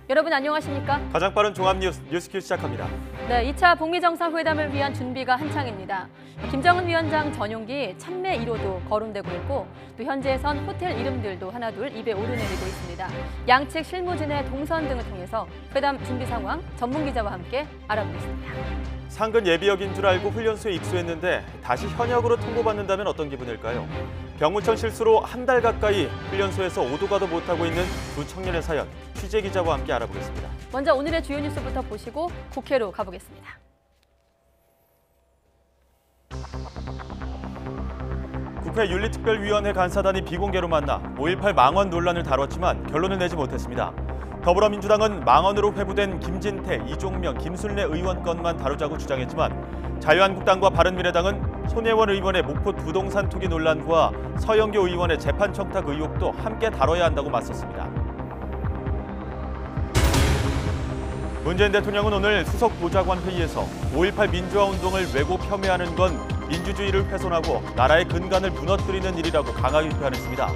여러분 안녕하십니까? 가장 빠른 종합 뉴스킬 시작합니다. 네, 2차 북미 정상회담을 위한 준비가 한창입니다. 김정은 위원장 전용기 참매 1호도 거론되고 있고 또 현지에선 호텔 이름들도 하나둘 입에 오르내리고 있습니다. 양측 실무진의 동선 등을 통해서 회담 준비 상황 전문 기자와 함께 알아보겠습니다. 상근 예비역인 줄 알고 훈련소에 입소했는데 다시 현역으로 통보받는다면 어떤 기분일까요? 병무청 실수로 한 달 가까이 훈련소에서 오도 가도 못하고 있는 두 청년의 사연, 취재 기자와 함께 알아보겠습니다. 먼저 오늘의 주요 뉴스부터 보시고 국회로 가보겠습니다. 국회 윤리특별위원회 간사단이 비공개로 만나 5.18 망언 논란을 다뤘지만 결론을 내지 못했습니다. 더불어민주당은 망언으로 회부된 김진태, 이종명, 김순례 의원 건만 다루자고 주장했지만 자유한국당과 바른미래당은 손혜원 의원의 목포 부동산 투기 논란과 서영교 의원의 재판 청탁 의혹도 함께 다뤄야 한다고 맞섰습니다. 문재인 대통령은 오늘 수석 보좌관 회의에서 5.18 민주화 운동을 왜곡 폄훼하는 건 민주주의를 훼손하고 나라의 근간을 무너뜨리는 일이라고 강하게 비판했습니다.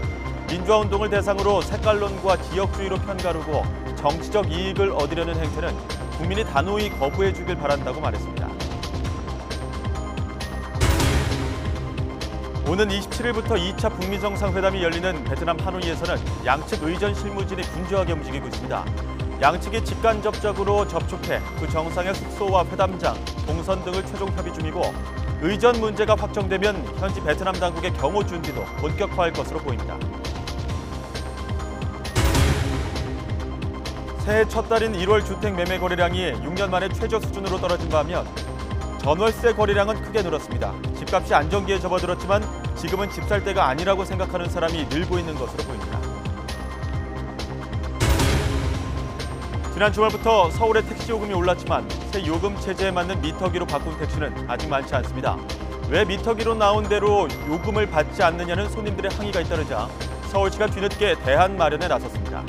민주화 운동을 대상으로 색깔론과 지역주의로 편가르고 정치적 이익을 얻으려는 행태는 국민이 단호히 거부해 주길 바란다고 말했습니다. 오는 27일부터 2차 북미 정상회담이 열리는 베트남 하노이에서는 양측 의전 실무진이 분주하게 움직이고 있습니다. 양측이 직간접적으로 접촉해 그 정상의 숙소와 회담장, 동선 등을 최종 협의 중이고 의전 문제가 확정되면 현지 베트남 당국의 경호 준비도 본격화할 것으로 보입니다. 새해 첫 달인 1월 주택 매매 거래량이 6년 만에 최저 수준으로 떨어진 반면 전월세 거래량은 크게 늘었습니다. 집값이 안정기에 접어들었지만 지금은 집 살 때가 아니라고 생각하는 사람이 늘고 있는 것으로 보입니다. 지난 주말부터 서울의 택시 요금이 올랐지만 새 요금 체제에 맞는 미터기로 바꾼 택시는 아직 많지 않습니다. 왜 미터기로 나온 대로 요금을 받지 않느냐는 손님들의 항의가 잇따르자 서울시가 뒤늦게 대안 마련에 나섰습니다.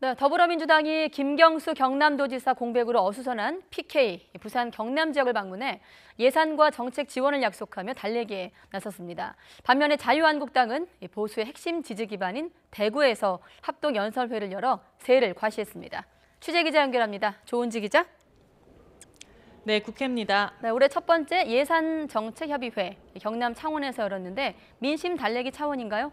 네, 더불어민주당이 김경수 경남도지사 공백으로 어수선한 PK, 부산 경남 지역을 방문해 예산과 정책 지원을 약속하며 달래기에 나섰습니다. 반면에 자유한국당은 보수의 핵심 지지 기반인 대구에서 합동연설회를 열어 세를 과시했습니다. 취재기자 연결합니다. 조은지 기자. 네, 국회입니다. 네, 올해 첫 번째 예산정책협의회 경남 창원에서 열었는데 민심 달래기 차원인가요?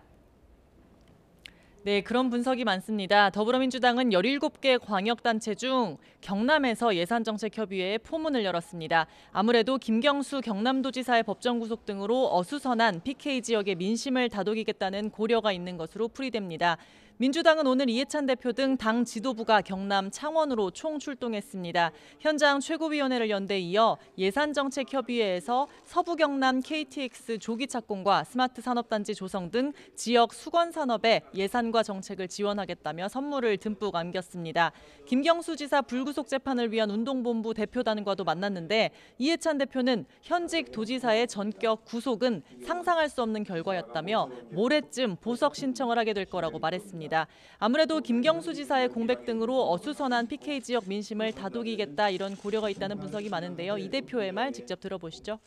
네, 그런 분석이 많습니다. 더불어민주당은 17개 광역단체 중 경남에서 예산정책협의회에 포문을 열었습니다. 아무래도 김경수 경남도지사의 법정 구속 등으로 어수선한 PK 지역의 민심을 다독이겠다는 고려가 있는 것으로 풀이됩니다. 민주당은 오늘 이해찬 대표 등 당 지도부가 경남 창원으로 총출동했습니다. 현장 최고위원회를 연 데 이어 예산정책협의회에서 서부경남 KTX 조기 착공과 스마트 산업단지 조성 등 지역 수건산업에 예산과 정책을 지원하겠다며 선물을 듬뿍 안겼습니다. 김경수 지사 불구속 재판을 위한 운동본부 대표단과도 만났는데 이해찬 대표는 현직 도지사의 전격 구속은 상상할 수 없는 결과였다며 모레쯤 보석 신청을 하게 될 거라고 말했습니다. 아무래도 김경수 지사의 공백 등으로 어수선한 PK 지역 민심을 다독이겠다 이런 고려가 있다는 분석이 많은데요. 이 대표의 말 직접 들어보시죠.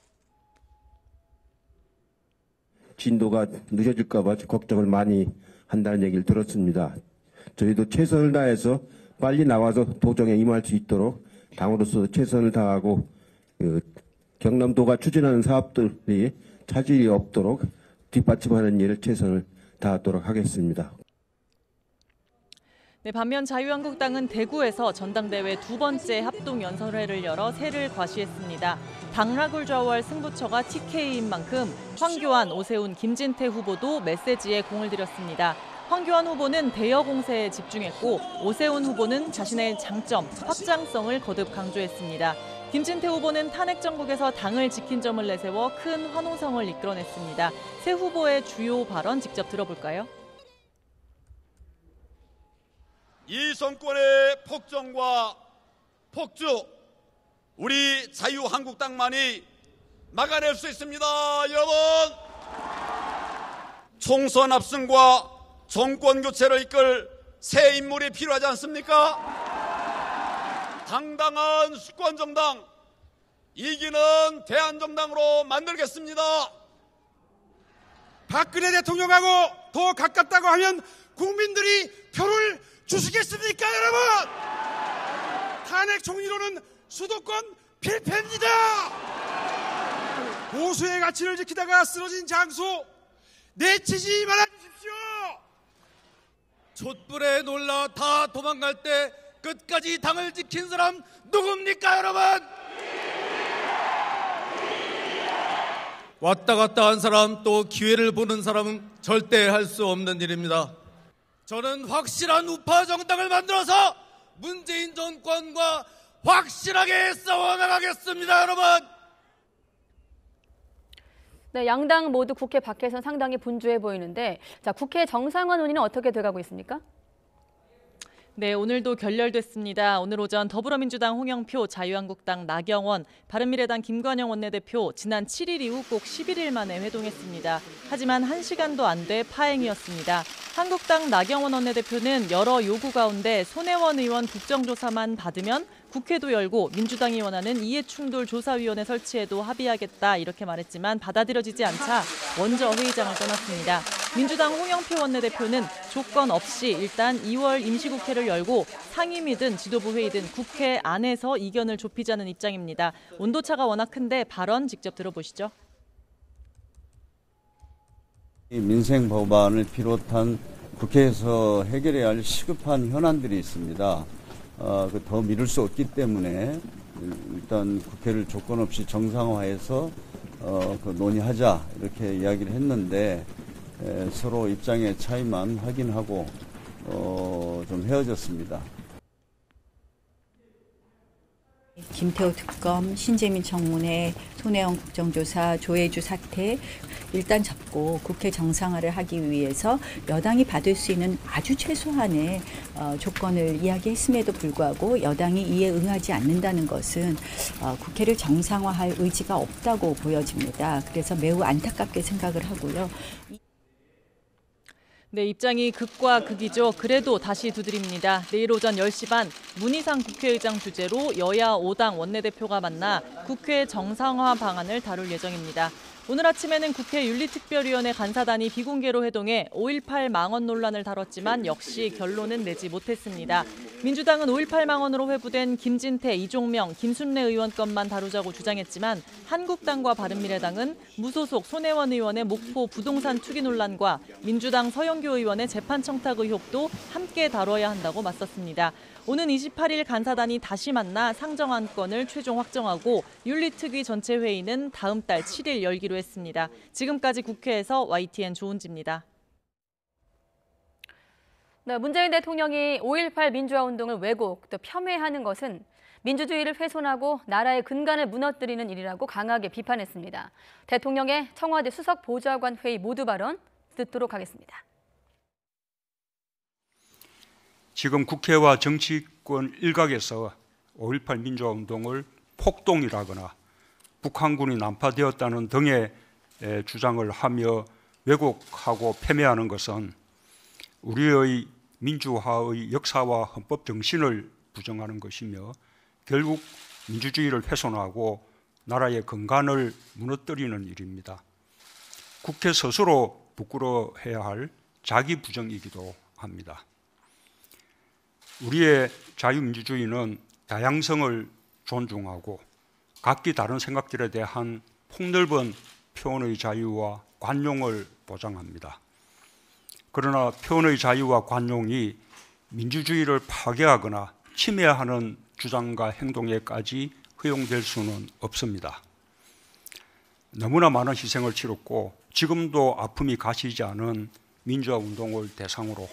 진도가 늦어질까 봐 걱정을 많이 한다는 얘기를 들었습니다. 저희도 최선을 다해서 빨리 나와서 도정에 임할 수 있도록 당으로서 최선을 다하고 경남도가 추진하는 사업들이 차질이 없도록 뒷받침하는 일을 최선을 다하도록 하겠습니다. 네, 반면 자유한국당은 대구에서 전당대회 두 번째 합동연설회를 열어 세를 과시했습니다. 당락을 좌우할 승부처가 TK인 만큼 황교안, 오세훈, 김진태 후보도 메시지에 공을 들였습니다. 황교안 후보는 대여 공세에 집중했고 오세훈 후보는 자신의 장점, 확장성을 거듭 강조했습니다. 김진태 후보는 탄핵 정국에서 당을 지킨 점을 내세워 큰 환호성을 이끌어냈습니다. 세 후보의 주요 발언 직접 들어볼까요? 이 정권의 폭정과 폭주, 우리 자유한국당만이 막아낼 수 있습니다. 여러분, 총선 압승과 정권 교체를 이끌 새 인물이 필요하지 않습니까? 당당한 수권정당, 이기는 대한정당으로 만들겠습니다. 박근혜 대통령하고 더 가깝다고 하면 국민들이 표를 주시겠습니까, 여러분? 탄핵 총리로는 수도권 필패입니다. 보수의 가치를 지키다가 쓰러진 장소 내치지 말아주십시오. 촛불에 놀라 다 도망갈 때 끝까지 당을 지킨 사람 누굽니까, 여러분? 왔다 갔다 한 사람, 또 기회를 보는 사람은 절대 할 수 없는 일입니다. 저는 확실한 우파 정당을 만들어서 문재인 정권과 확실하게 싸워나가겠습니다, 여러분. 네, 양당 모두 국회 밖에선 상당히 분주해 보이는데, 자, 국회 정상화 논의는 어떻게 돼가고 있습니까? 네, 오늘도 결렬됐습니다. 오늘 오전 더불어민주당 홍영표, 자유한국당 나경원, 바른미래당 김관영 원내대표 지난 7일 이후 꼭 11일 만에 회동했습니다. 하지만 1시간도 안 돼 파행이었습니다. 한국당 나경원 원내대표는 여러 요구 가운데 손혜원 의원 국정조사만 받으면 국회도 열고 민주당이 원하는 이해충돌조사위원회 설치에도 합의하겠다 이렇게 말했지만 받아들여지지 않자 먼저 회의장을 떠났습니다. 민주당 홍영표 원내대표는 조건 없이 일단 2월 임시국회를 열고 상임위든 지도부 회의든 국회 안에서 이견을 좁히자는 입장입니다. 온도차가 워낙 큰데 발언 직접 들어보시죠. 민생 법안을 비롯한 국회에서 해결해야 할 시급한 현안들이 있습니다. 더 미룰 수 없기 때문에 일단 국회를 조건 없이 정상화해서 논의하자 이렇게 이야기를 했는데 서로 입장의 차이만 확인하고 좀 헤어졌습니다. 김태호 특검, 신재민 청문회, 손혜원 국정조사, 조혜주 사태 일단 접고 국회 정상화를 하기 위해서 여당이 받을 수 있는 아주 최소한의 조건을 이야기했음에도 불구하고 여당이 이에 응하지 않는다는 것은 국회를 정상화할 의지가 없다고 보여집니다. 그래서 매우 안타깝게 생각을 하고요. 네, 입장이 극과 극이죠. 그래도 다시 두드립니다. 내일 오전 10시 반 문희상 국회의장 주재로 여야 5당 원내대표가 만나 국회 정상화 방안을 다룰 예정입니다. 오늘 아침에는 국회 윤리특별위원회 간사단이 비공개로 회동해 5.18 망언 논란을 다뤘지만 역시 결론은 내지 못했습니다. 민주당은 5.18 망언으로 회부된 김진태, 이종명, 김순례 의원 건만 다루자고 주장했지만 한국당과 바른미래당은 무소속 손혜원 의원의 목포 부동산 투기 논란과 민주당 서영교 의원의 재판 청탁 의혹도 함께 다뤄야 한다고 맞섰습니다. 오는 28일 간사단이 다시 만나 상정안건을 최종 확정하고 윤리특위 전체 회의는 다음 달 7일 열기로 했습니다. 지금까지 국회에서 YTN 조은지입니다. 네, 문재인 대통령이 5.18 민주화운동을 왜곡 또 폄훼하는 것은 민주주의를 훼손하고 나라의 근간을 무너뜨리는 일이라고 강하게 비판했습니다. 대통령의 청와대 수석보좌관 회의 모두 발언 듣도록 하겠습니다. 지금 국회와 정치권 일각에서 5.18 민주화운동을 폭동이라거나 북한군이 난파되었다는 등의 주장을 하며 왜곡하고 폄훼하는 것은 우리의 민주화의 역사와 헌법 정신을 부정하는 것이며 결국 민주주의를 훼손하고 나라의 근간을 무너뜨리는 일입니다. 국회 스스로 부끄러워해야 할 자기 부정이기도 합니다. 우리의 자유민주주의는 다양성을 존중하고 각기 다른 생각들에 대한 폭넓은 표현의 자유와 관용을 보장합니다. 그러나 표현의 자유와 관용이 민주주의를 파괴하거나 침해하는 주장과 행동에까지 허용될 수는 없습니다. 너무나 많은 희생을 치렀고 지금도 아픔이 가시지 않은 민주화 운동을 대상으로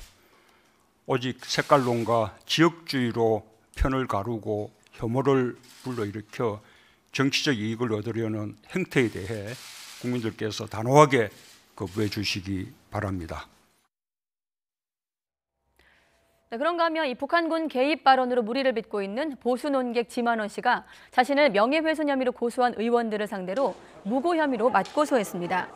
오직 색깔론과 지역주의로 편을 가르고 혐오를 불러일으켜 정치적 이익을 얻으려는 행태에 대해 국민들께서 단호하게 거부해 주시기 바랍니다. 네, 그런가 하면 이 북한군 개입 발언으로 무리를 빚고 있는 보수 논객 지만원 씨가 자신을 명예훼손 혐의로 고소한 의원들을 상대로 무고 혐의로 맞고소했습니다.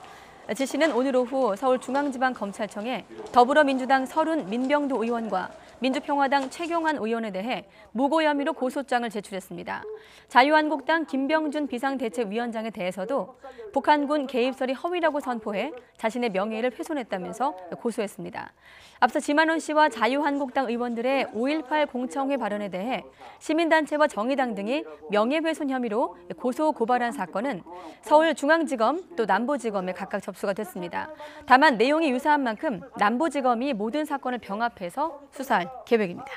지 씨는 오늘 오후 서울중앙지방검찰청에 더불어민주당 서른 민병두 의원과 민주평화당 최경환 의원에 대해 무고 혐의로 고소장을 제출했습니다. 자유한국당 김병준 비상대책위원장에 대해서도 북한군 개입설이 허위라고 선포해 자신의 명예를 훼손했다면서 고소했습니다. 앞서 지만원 씨와 자유한국당 의원들의 5.18 공청회 발언에 대해 시민단체와 정의당 등이 명예훼손 혐의로 고소 고발한 사건은 서울중앙지검 또 남부지검에 각각 접수가 됐습니다. 다만 내용이 유사한 만큼 남부지검이 모든 사건을 병합해서 수사할 계획입니다.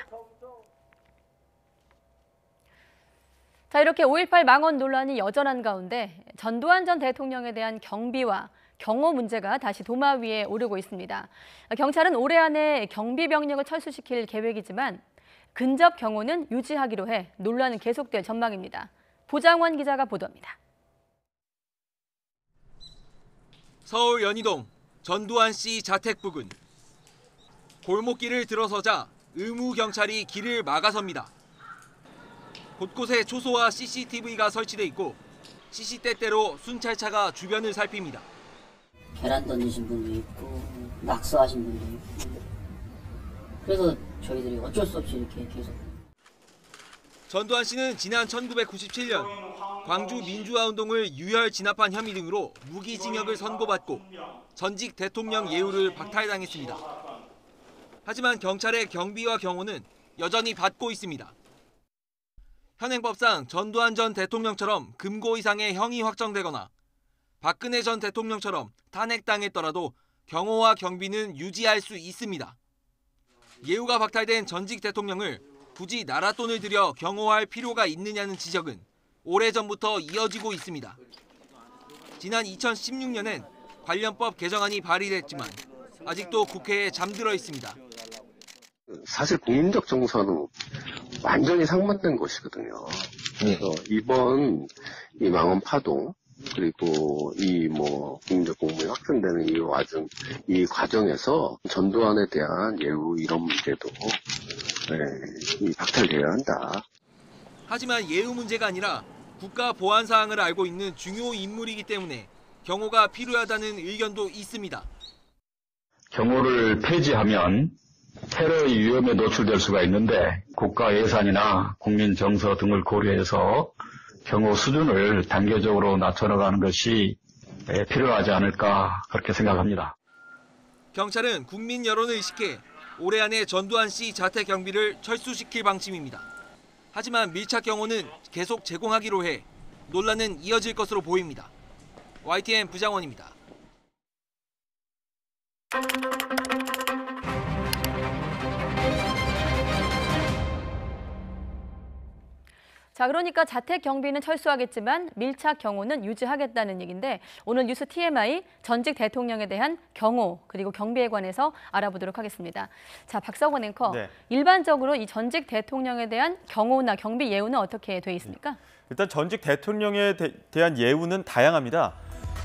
자, 이렇게 5.18 망언 논란이 여전한 가운데 전두환 전 대통령에 대한 경비와 경호 문제가 다시 도마 위에 오르고 있습니다. 경찰은 올해 안에 경비 병력을 철수시킬 계획이지만 근접 경호는 유지하기로 해 논란은 계속될 전망입니다. 보장원 기자가 보도합니다. 서울 연희동 전두환 씨 자택 부근. 골목길을 들어서자 의무 경찰이 길을 막아섭니다. 곳곳에 초소와 CCTV가 설치돼 있고 시시때때로 순찰차가 주변을 살핍니다. 계란 던지신 분도 있고 낙서하신 분도 있고 그래서 저희들이 어쩔 수 없이 이렇게 계속. 전두환 씨는 지난 1997년 광주 민주화운동을 유혈 진압한 혐의 등으로 무기징역을 선고받고 전직 대통령 예우를 박탈당했습니다. 하지만 경찰의 경비와 경호는 여전히 받고 있습니다. 현행법상 전두환 전 대통령처럼 금고 이상의 형이 확정되거나 박근혜 전 대통령처럼 탄핵당했더라도 경호와 경비는 유지할 수 있습니다. 예우가 박탈된 전직 대통령을 굳이 나라 돈을 들여 경호할 필요가 있느냐는 지적은 오래전부터 이어지고 있습니다. 지난 2016년엔 관련법 개정안이 발의됐지만 아직도 국회에 잠들어 있습니다. 사실 국민적 정서는 완전히 상반된 것이거든요. 그래서 이번 이 망언 파동 그리고 이 국민적 공분이 확산되는 이 과정에서 전두환에 대한 예우 이런 문제도 박탈되어야 한다. 하지만 예우 문제가 아니라 국가 보안 사항을 알고 있는 중요 인물이기 때문에 경호가 필요하다는 의견도 있습니다. 경호를 폐지하면 테러의 위험에 노출될 수가 있는데 국가 예산이나 국민 정서 등을 고려해서 경호 수준을 단계적으로 낮춰나가는 것이 필요하지 않을까 그렇게 생각합니다. 경찰은 국민 여론을 의식해 올해 안에 전두환 씨 자택 경비를 철수시킬 방침입니다. 하지만 밀착 경호는 계속 제공하기로 해 논란은 이어질 것으로 보입니다. YTN 부장원입니다. 자, 그러니까 자택 경비는 철수하겠지만 밀착 경호는 유지하겠다는 얘기인데 오늘 뉴스 TMI 전직 대통령에 대한 경호 그리고 경비에 관해서 알아보도록 하겠습니다. 자, 박석원 앵커, 네. 일반적으로 이 전직 대통령에 대한 경호나 경비 예우는 어떻게 돼 있습니까? 일단 전직 대통령에 대한 예우는 다양합니다.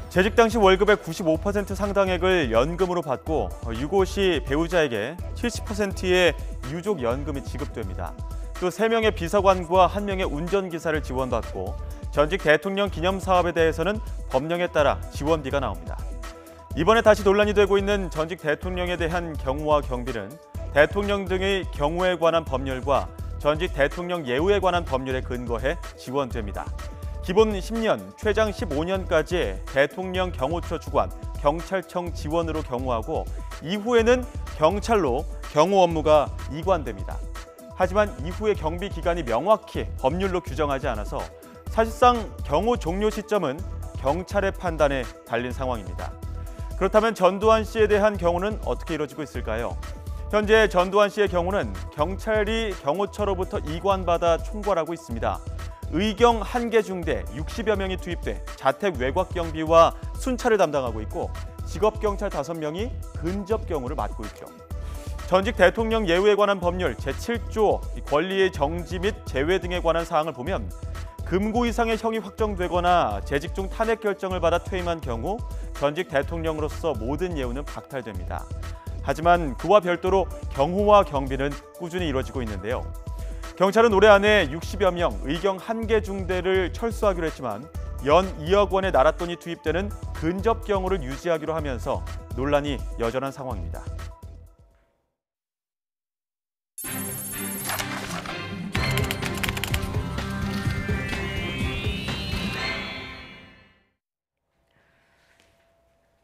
재직 당시 월급의 95% 상당액을 연금으로 받고 유고 시 배우자에게 70%의 유족 연금이 지급됩니다. 또 3명의 비서관과 1명의 운전기사를 지원받고 전직 대통령 기념사업에 대해서는 법령에 따라 지원비가 나옵니다. 이번에 다시 논란이 되고 있는 전직 대통령에 대한 경호와 경비는 대통령 등의 경호에 관한 법률과 전직 대통령 예우에 관한 법률에 근거해 지원됩니다. 기본 10년, 최장 15년까지 대통령 경호처 주관, 경찰청 지원으로 경호하고 이후에는 경찰로 경호 업무가 이관됩니다. 하지만 이후의 경비 기간이 명확히 법률로 규정하지 않아서 사실상 경호 종료 시점은 경찰의 판단에 달린 상황입니다. 그렇다면 전두환 씨에 대한 경호는 어떻게 이루어지고 있을까요? 현재 전두환 씨의 경우는 경찰이 경호처로부터 이관받아 총괄하고 있습니다. 의경 1개 중대 60여 명이 투입돼 자택 외곽 경비와 순찰을 담당하고 있고 직업경찰 5명이 근접 경호를 맡고 있죠. 전직 대통령 예우에 관한 법률 제7조 권리의 정지 및 제외 등에 관한 사항을 보면 금고 이상의 형이 확정되거나 재직 중 탄핵 결정을 받아 퇴임한 경우 전직 대통령으로서 모든 예우는 박탈됩니다. 하지만 그와 별도로 경호와 경비는 꾸준히 이루어지고 있는데요. 경찰은 올해 안에 60여 명 의경 1개 중대를 철수하기로 했지만 연 2억 원의 나랏돈이 투입되는 근접 경호를 유지하기로 하면서 논란이 여전한 상황입니다.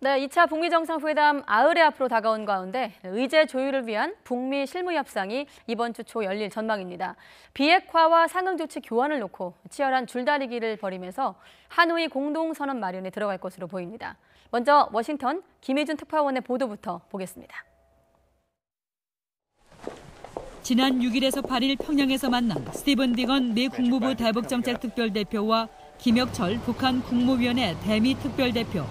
네, 2차 북미 정상회담 아흘에 앞으로 다가온 가운데 의제 조율을 위한 북미 실무 협상이 이번 주 초 열릴 전망입니다. 비핵화와 상응 조치 교환을 놓고 치열한 줄다리기를 벌이면서 하노이 공동선언 마련에 들어갈 것으로 보입니다. 먼저 워싱턴 김희준 특파원의 보도부터 보겠습니다. 지난 6일에서 8일 평양에서 만난 스티븐 비건 미 국무부 대북정책특별대표와 김혁철 북한 국무위원회 대미 특별대표.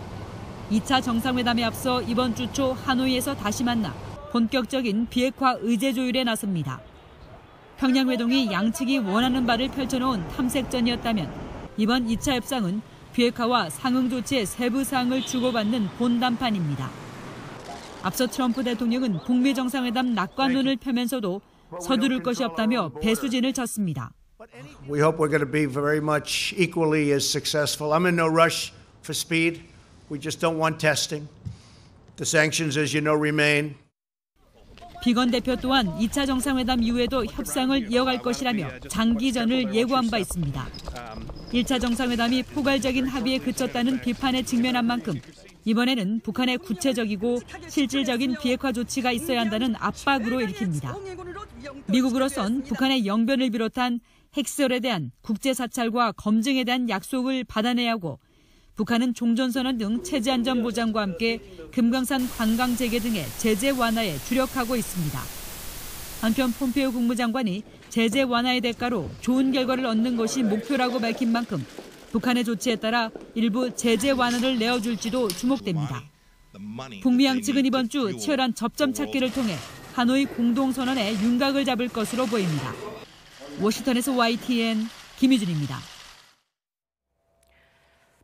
2차 정상회담에 앞서 이번 주 초 하노이에서 다시 만나 본격적인 비핵화 의제 조율에 나섭니다. 평양 회동이 양측이 원하는 바를 펼쳐놓은 탐색전이었다면 이번 2차 협상은 비핵화와 상응 조치의 세부 사항을 주고받는 본담판입니다. 앞서 트럼프 대통령은 북미 정상회담 낙관론을 펴면서도 서두를 것이 없다며 배수진을 쳤습니다. We hope we're going to be very much equally as successful. I'm in no rush for speed. We just don't want testing. The sanctions, as you know, remain. 비건 대표 또한 2차 정상회담 이후에도 협상을 이어갈 것이라며 장기전을 예고한 바 있습니다. 1차 정상회담이 포괄적인 합의에 그쳤다는 비판에 직면한 만큼 이번에는 북한의 구체적이고 실질적인 비핵화 조치가 있어야 한다는 압박으로 읽힙니다. 미국으로선 북한의 영변을 비롯한 핵시설에 대한 국제사찰과 검증에 대한 약속을 받아내야 하고 북한은 종전선언 등 체제 안전 보장과 함께 금강산 관광 재개 등의 제재 완화에 주력하고 있습니다. 한편 폼페이오 국무장관이 제재 완화의 대가로 좋은 결과를 얻는 것이 목표라고 밝힌 만큼 북한의 조치에 따라 일부 제재 완화를 내어줄지도 주목됩니다. 북미 양측은 이번 주 치열한 접점 찾기를 통해 하노이 공동선언에 윤곽을 잡을 것으로 보입니다. 워싱턴에서 YTN 김희준입니다.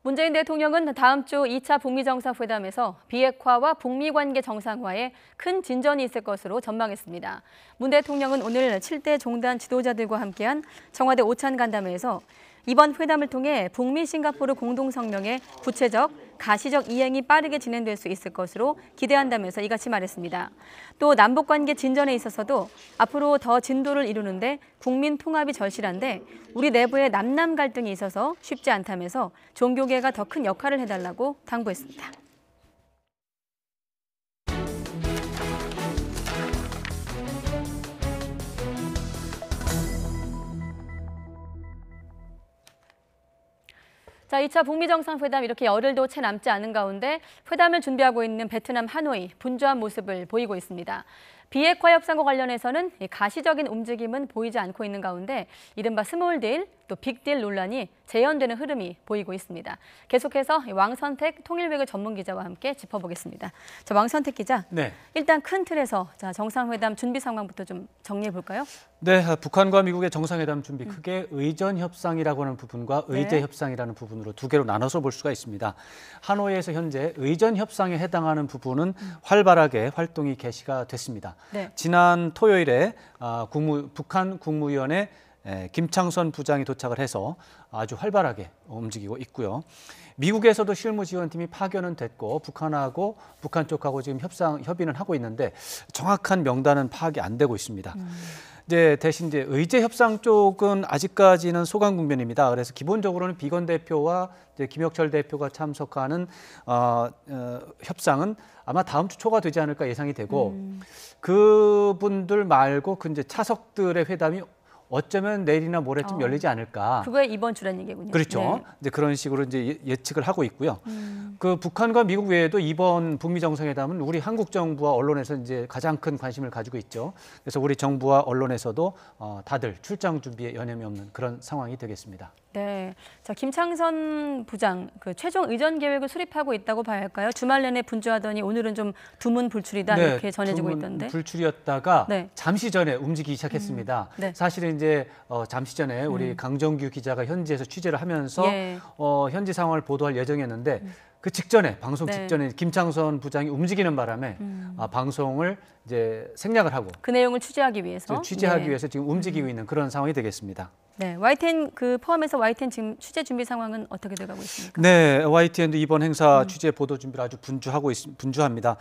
문재인 대통령은 다음 주 2차 북미 정상회담에서 비핵화와 북미 관계 정상화에 큰 진전이 있을 것으로 전망했습니다. 문 대통령은 오늘 7대 종단 지도자들과 함께한 청와대 오찬 간담회에서 이번 회담을 통해 북미 싱가포르 공동성명의 구체적, 가시적 이행이 빠르게 진행될 수 있을 것으로 기대한다면서 이같이 말했습니다. 또 남북관계 진전에 있어서도 앞으로 더 진도를 이루는데 국민 통합이 절실한데 우리 내부에 남남 갈등이 있어서 쉽지 않다면서 종교계가 더 큰 역할을 해달라고 당부했습니다. 자, 2차 북미 정상회담 이렇게 열흘도 채 남지 않은 가운데 회담을 준비하고 있는 베트남 하노이 분주한 모습을 보이고 있습니다. 비핵화 협상과 관련해서는 가시적인 움직임은 보이지 않고 있는 가운데 이른바 스몰 딜, 또 빅딜 논란이 재현되는 흐름이 보이고 있습니다. 계속해서 왕선택 통일외교 전문기자와 함께 짚어보겠습니다. 자, 왕선택 기자, 네. 일단 큰 틀에서 정상회담 준비 상황부터 좀 정리해 볼까요? 네, 북한과 미국의 정상회담 준비 크게 의전 협상이라고 하는 부분과 의제 협상이라는 부분으로 두 개로 나눠서 볼 수가 있습니다. 하노이에서 현재 의전 협상에 해당하는 부분은 활발하게 활동이 개시가 됐습니다. 네. 지난 토요일에 북한 국무위원회 김창선 부장이 도착을 해서 아주 활발하게 움직이고 있고요. 미국에서도 실무 지원팀이 파견은 됐고 북한 쪽하고 지금 협의는 하고 있는데 정확한 명단은 파악이 안 되고 있습니다. 이제 대신 이제 의제 협상 쪽은 아직까지는 소강 국면입니다. 그래서 기본적으로는 비건 대표와 이제 김혁철 대표가 참석하는 협상은 아마 다음 주 초가 되지 않을까 예상이 되고 그분들 말고 그 이제 차석들의 회담이 어쩌면 내일이나 모레쯤 열리지 않을까. 그게 이번 주란 얘기군요. 그렇죠. 네. 이제 그런 식으로 이제 예측을 하고 있고요. 그 북한과 미국 외에도 이번 북미 정상회담은 우리 한국 정부와 언론에서 이제 가장 큰 관심을 가지고 있죠. 그래서 우리 정부와 언론에서도 다들 출장 준비에 여념이 없는 그런 상황이 되겠습니다. 네, 자 김창선 부장 그 최종 의전 계획을 수립하고 있다고 봐야 할까요? 주말 내내 분주하더니 오늘은 좀 두문불출이다 네, 이렇게 전해지고 있던데. 불출이었다가 네. 잠시 전에 움직이기 시작했습니다. 네. 사실은 이제 잠시 전에 우리 강정규 기자가 현지에서 취재를 하면서 현지 상황을 보도할 예정이었는데 그 직전에 방송 직전에 김창선 부장이 움직이는 바람에 방송을 이제 생략을 하고 그 내용을 취재하기 위해서 위해서 지금 움직이고 있는 그런 상황이 되겠습니다. 네, YTN 포함해서 YTN 지금 취재 준비 상황은 어떻게 돼가고 있습니까? 네, YTN도 이번 행사 취재 보도 준비를 아주 분주합니다.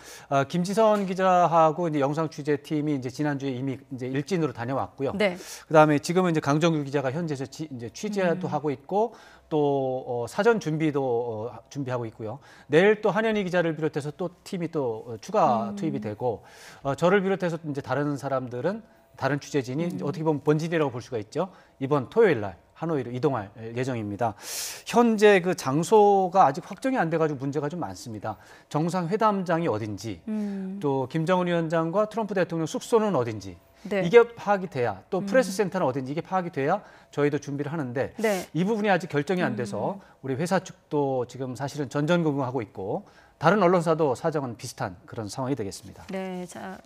김지선 기자하고 이제 영상 취재팀이 이제 지난주에 이미 이제 일진으로 다녀왔고요. 네. 그다음에 지금은 이제 강정규 기자가 현지에서 이제 취재도 하고 있고 또 사전 준비도 준비하고 있고요. 내일 또 한현희 기자를 비롯해서 또 팀이 또 추가 투입이 되고 저를 비롯해서 이제 다른 사람들은 다른 취재진이 어떻게 보면 본진이라고 볼 수가 있죠. 이번 토요일 날 하노이로 이동할 예정입니다. 현재 그 장소가 아직 확정이 안 돼가지고 문제가 좀 많습니다. 정상회담장이 어딘지, 또 김정은 위원장과 트럼프 대통령 숙소는 어딘지, 네. 이게 파악이 돼야, 또 프레스센터는 어딘지 이게 파악이 돼야 저희도 준비를 하는데 네. 이 부분이 아직 결정이 안 돼서 우리 회사 측도 지금 사실은 전전긍긍하고 있고 다른 언론사도 사정은 비슷한 그런 상황이 되겠습니다. 네, 자,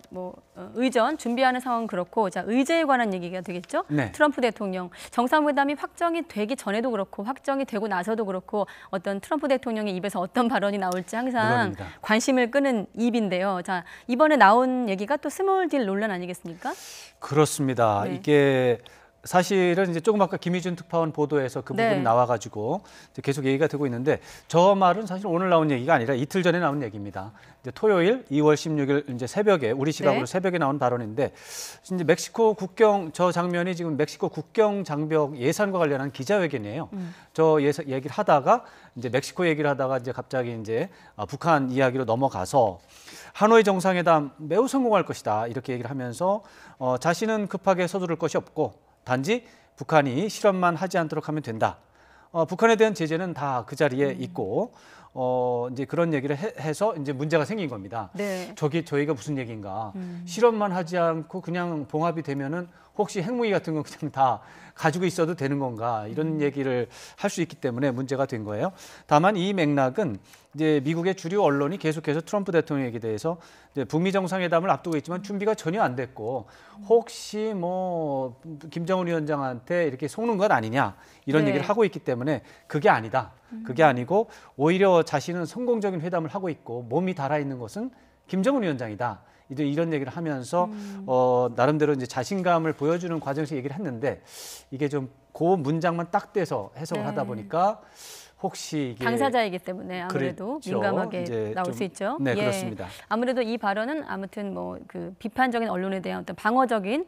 의전 준비하는 상황은 그렇고, 자, 의제에 관한 얘기가 되겠죠. 네. 트럼프 대통령 정상회담이 확정이 되기 전에도 그렇고 확정이 되고 나서도 그렇고 어떤 트럼프 대통령의 입에서 어떤 발언이 나올지 항상 물론입니다. 관심을 끄는 입인데요. 자, 이번에 나온 얘기가 또 스몰 딜 논란 아니겠습니까? 그렇습니다. 네. 이게 사실은 이제 조금 아까 김희준 특파원 보도에서 그 부분이 네. 나와가지고 이제 계속 얘기가 되고 있는데 저 말은 사실 오늘 나온 얘기가 아니라 이틀 전에 나온 얘기입니다. 이제 토요일 2월 16일 이제 새벽에 우리 시각으로 네. 새벽에 나온 발언인데 이제 멕시코 국경 저 장면이 지금 멕시코 국경 장벽 예산과 관련한 기자회견이에요. 저 얘기를 하다가 이제 멕시코 얘기를 하다가 이제 갑자기 이제 북한 이야기로 넘어가서 하노이 정상회담 매우 성공할 것이다 이렇게 얘기를 하면서 자신은 급하게 서두를 것이 없고 단지 북한이 실험만 하지 않도록 하면 된다. 북한에 대한 제재는 다 그 자리에 있고 이제 그런 얘기를 해서 이제 문제가 생긴 겁니다. 네. 저희가 무슨 얘기인가? 실험만 하지 않고 그냥 봉합이 되면은 혹시 핵무기 같은 건 그냥 다 가지고 있어도 되는 건가? 이런 얘기를 할 수 있기 때문에 문제가 된 거예요. 다만 이 맥락은 이제 미국의 주류 언론이 계속해서 트럼프 대통령에게 대해서 이제 북미 정상회담을 앞두고 있지만 준비가 전혀 안 됐고 혹시 뭐 김정은 위원장한테 이렇게 속는 것 아니냐 이런 네. 얘기를 하고 있기 때문에 그게 아니다. 그게 아니고 오히려 자신은 성공적인 회담을 하고 있고 몸이 달아 있는 것은 김정은 위원장이다. 이제 이런 얘기를 하면서 나름대로 이제 자신감을 보여주는 과정에서 얘기를 했는데 이게 좀 그 문장만 딱 떼서 해석을 네. 하다 보니까 혹시 이게 당사자이기 때문에 아무래도 그랬죠. 민감하게 이제 나올 좀, 수 있죠. 네, 그렇습니다. 아무래도 이 발언은 아무튼 그 비판적인 언론에 대한 어떤 방어적인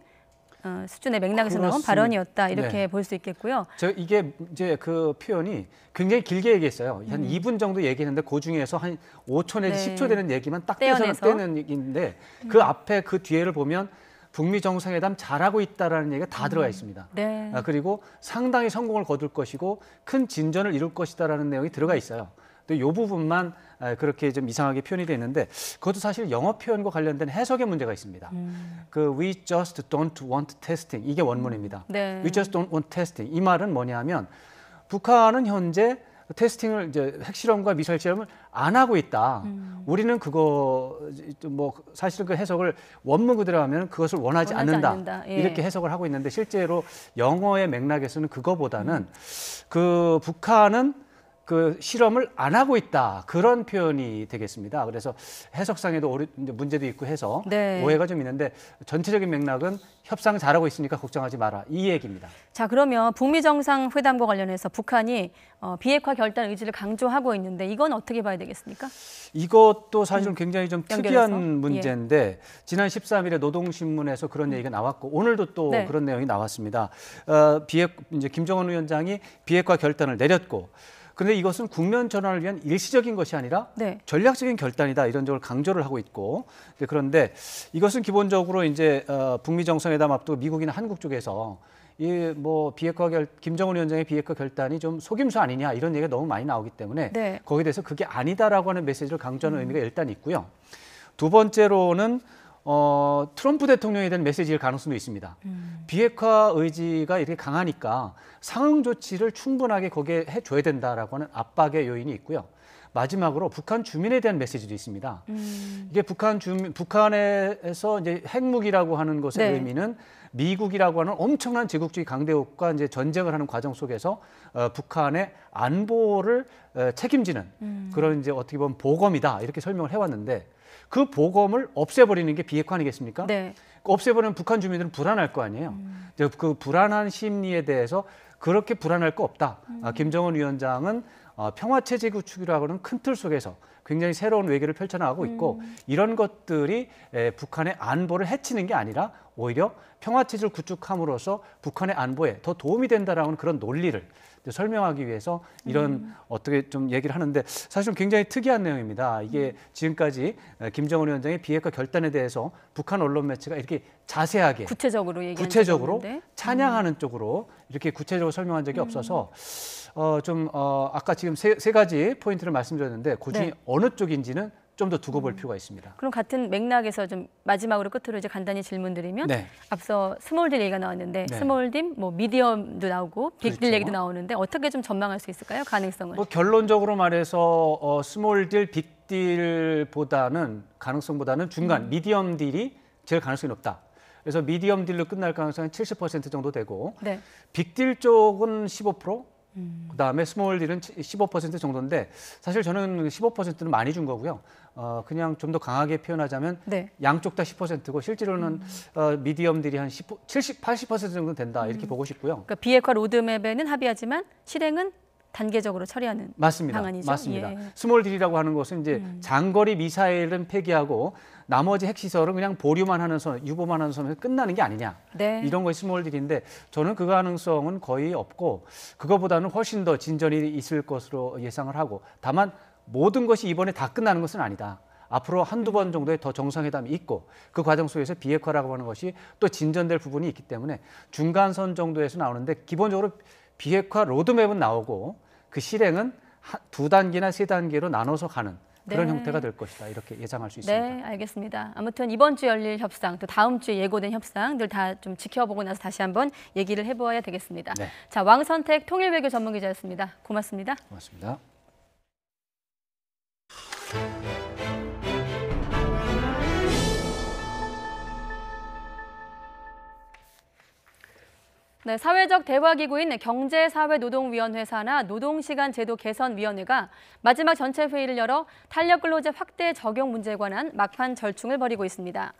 수준의 맥락에서 나온 그렇습니다. 발언이었다 이렇게 네. 볼 수 있겠고요. 이게 이제 그 표현이 굉장히 길게 얘기했어요. 한 2분 정도 얘기했는데 그 중에서 한 5초 내지 네. 10초 되는 얘기만 딱 떼어내서. 떼는 얘기인데 그 앞에 그 뒤에를 보면 북미 정상회담 잘하고 있다라는 얘기가 다 들어가 있습니다. 네. 그리고 상당히 성공을 거둘 것이고 큰 진전을 이룰 것이다라는 내용이 들어가 있어요. 또 이 부분만 그렇게 좀 이상하게 표현이 되는데 그것도 사실 영어 표현과 관련된 해석의 문제가 있습니다. 그 We just don't want testing 이게 원문입니다. 네. We just don't want testing 이 말은 뭐냐면 북한은 현재 테스팅을 이제 핵실험과 미사일 실험을 안 하고 있다. 우리는 그거 뭐 사실은 그 해석을 원문 그대로 하면 그것을 원하지 않는다. 예. 이렇게 해석을 하고 있는데 실제로 영어의 맥락에서는 그거보다는 그 북한은 그 실험을 안 하고 있다 그런 표현이 되겠습니다. 그래서 해석상에도 문제도 있고 해서 네. 오해가 좀 있는데 전체적인 맥락은 협상 잘하고 있으니까 걱정하지 마라 이 얘기입니다. 자, 그러면 북미 정상회담과 관련해서 북한이 비핵화 결단 의지를 강조하고 있는데 이건 어떻게 봐야 되겠습니까? 이것도 사실은 굉장히 좀 연결해서? 특이한 문제인데 지난 13일에 노동신문에서 그런 얘기가 나왔고 오늘도 또 네. 그런 내용이 나왔습니다. 이제 김정은 위원장이 비핵화 결단을 내렸고 그런데 이것은 국면 전환을 위한 일시적인 것이 아니라 네. 전략적인 결단이다 이런 쪽을 강조를 하고 있고 그런데 이것은 기본적으로 이제 북미 정상회담 앞두고 미국이나 한국 쪽에서 이 뭐 김정은 위원장의 비핵화 결단이 좀 속임수 아니냐 이런 얘기가 너무 많이 나오기 때문에 네. 거기에 대해서 그게 아니다라고 하는 메시지를 강조하는 의미가 일단 있고요. 두 번째로는 트럼프 대통령에 대한 메시지일 가능성도 있습니다. 비핵화 의지가 이렇게 강하니까 상응 조치를 충분하게 거기에 해줘야 된다라고 하는 압박의 요인이 있고요. 마지막으로 북한 주민에 대한 메시지도 있습니다. 이게 북한에서 이제 핵무기라고 하는 것의 네. 의미는 미국이라고 하는 엄청난 제국주의 강대국과 이제 전쟁을 하는 과정 속에서 북한의 안보를 책임지는 그런 이제 어떻게 보면 보검이다 이렇게 설명을 해왔는데 그 보검을 없애버리는 게 비핵화 아니겠습니까? 네. 없애버리면 북한 주민들은 불안할 거 아니에요. 그 불안한 심리에 대해서 그렇게 불안할 거 없다. 김정은 위원장은 평화체제 구축이라고 하는 큰 틀 속에서 굉장히 새로운 외교를 펼쳐나가고 있고 이런 것들이 북한의 안보를 해치는 게 아니라 오히려 평화체제를 구축함으로써 북한의 안보에 더 도움이 된다라는 그런 논리를 설명하기 위해서 이런 어떻게 좀 얘기를 하는데 사실은 굉장히 특이한 내용입니다. 이게 지금까지 김정은 위원장의 비핵화 결단에 대해서 북한 언론 매체가 이렇게 자세하게 구체적으로 찬양하는 쪽으로 이렇게 구체적으로 설명한 적이 없어서 아까 지금 세 가지 포인트를 말씀드렸는데 그중에 어느 쪽인지는 좀 더 두고 볼 필요가 있습니다. 그럼 같은 맥락에서 좀 마지막으로 끝으로 이제 간단히 질문드리면 앞서 스몰딜 얘기가 나왔는데 스몰딜, 뭐 미디엄도 나오고 빅딜 얘기도 나오는데 어떻게 좀 전망할 수 있을까요? 가능성을? 결론적으로 말해서 스몰딜, 빅딜보다는 가능성보다는 중간 미디엄 딜이 제일 가능성이 높다. 그래서 미디엄 딜로 끝날 가능성은 70% 정도 되고 빅딜 쪽은 15%. 그다음에 스몰 딜은 15% 정도인데 사실 저는 15%는 많이 준 거고요. 그냥 좀 더 강하게 표현하자면 양쪽 다 10%고 실제로는 미디엄 딜이 한 70, 80% 정도 된다 이렇게 보고 싶고요. 그러니까 비핵화 로드맵에는 합의하지만 실행은 단계적으로 처리하는 방안이죠. 맞습니다. 스몰 딜이라고 하는 것은 이제 장거리 미사일은 폐기하고 나머지 핵시설은 그냥 보류만 하는 선, 유보만 하는 선에서 끝나는 게 아니냐. 이런 것이 스몰 딜인데 저는 그 가능성은 거의 없고 그거보다는 훨씬 더 진전이 있을 것으로 예상을 하고 다만 모든 것이 이번에 다 끝나는 것은 아니다. 앞으로 한두 번 정도의 더 정상회담이 있고 그 과정 속에서 비핵화라고 하는 것이 또 진전될 부분이 있기 때문에 중간선 정도에서 나오는데 기본적으로 비핵화 로드맵은 나오고 그 실행은 2단계나 3단계로 나눠서 가는 그런 형태가 될 것이다. 이렇게 예상할 수 있습니다. 네, 알겠습니다. 아무튼 이번 주 열릴 협상, 또 다음 주에 예고된 협상들 다 좀 지켜보고 나서 다시 한번 얘기를 해보아야 되겠습니다. 자, 왕선택 통일외교 전문기자였습니다. 고맙습니다. 고맙습니다. 네, 사회적 대화기구인 경제사회노동위원회 산하 노동시간제도 개선위원회가 마지막 전체 회의를 열어 탄력근로제 확대 적용 문제에 관한 막판 절충을 벌이고 있습니다.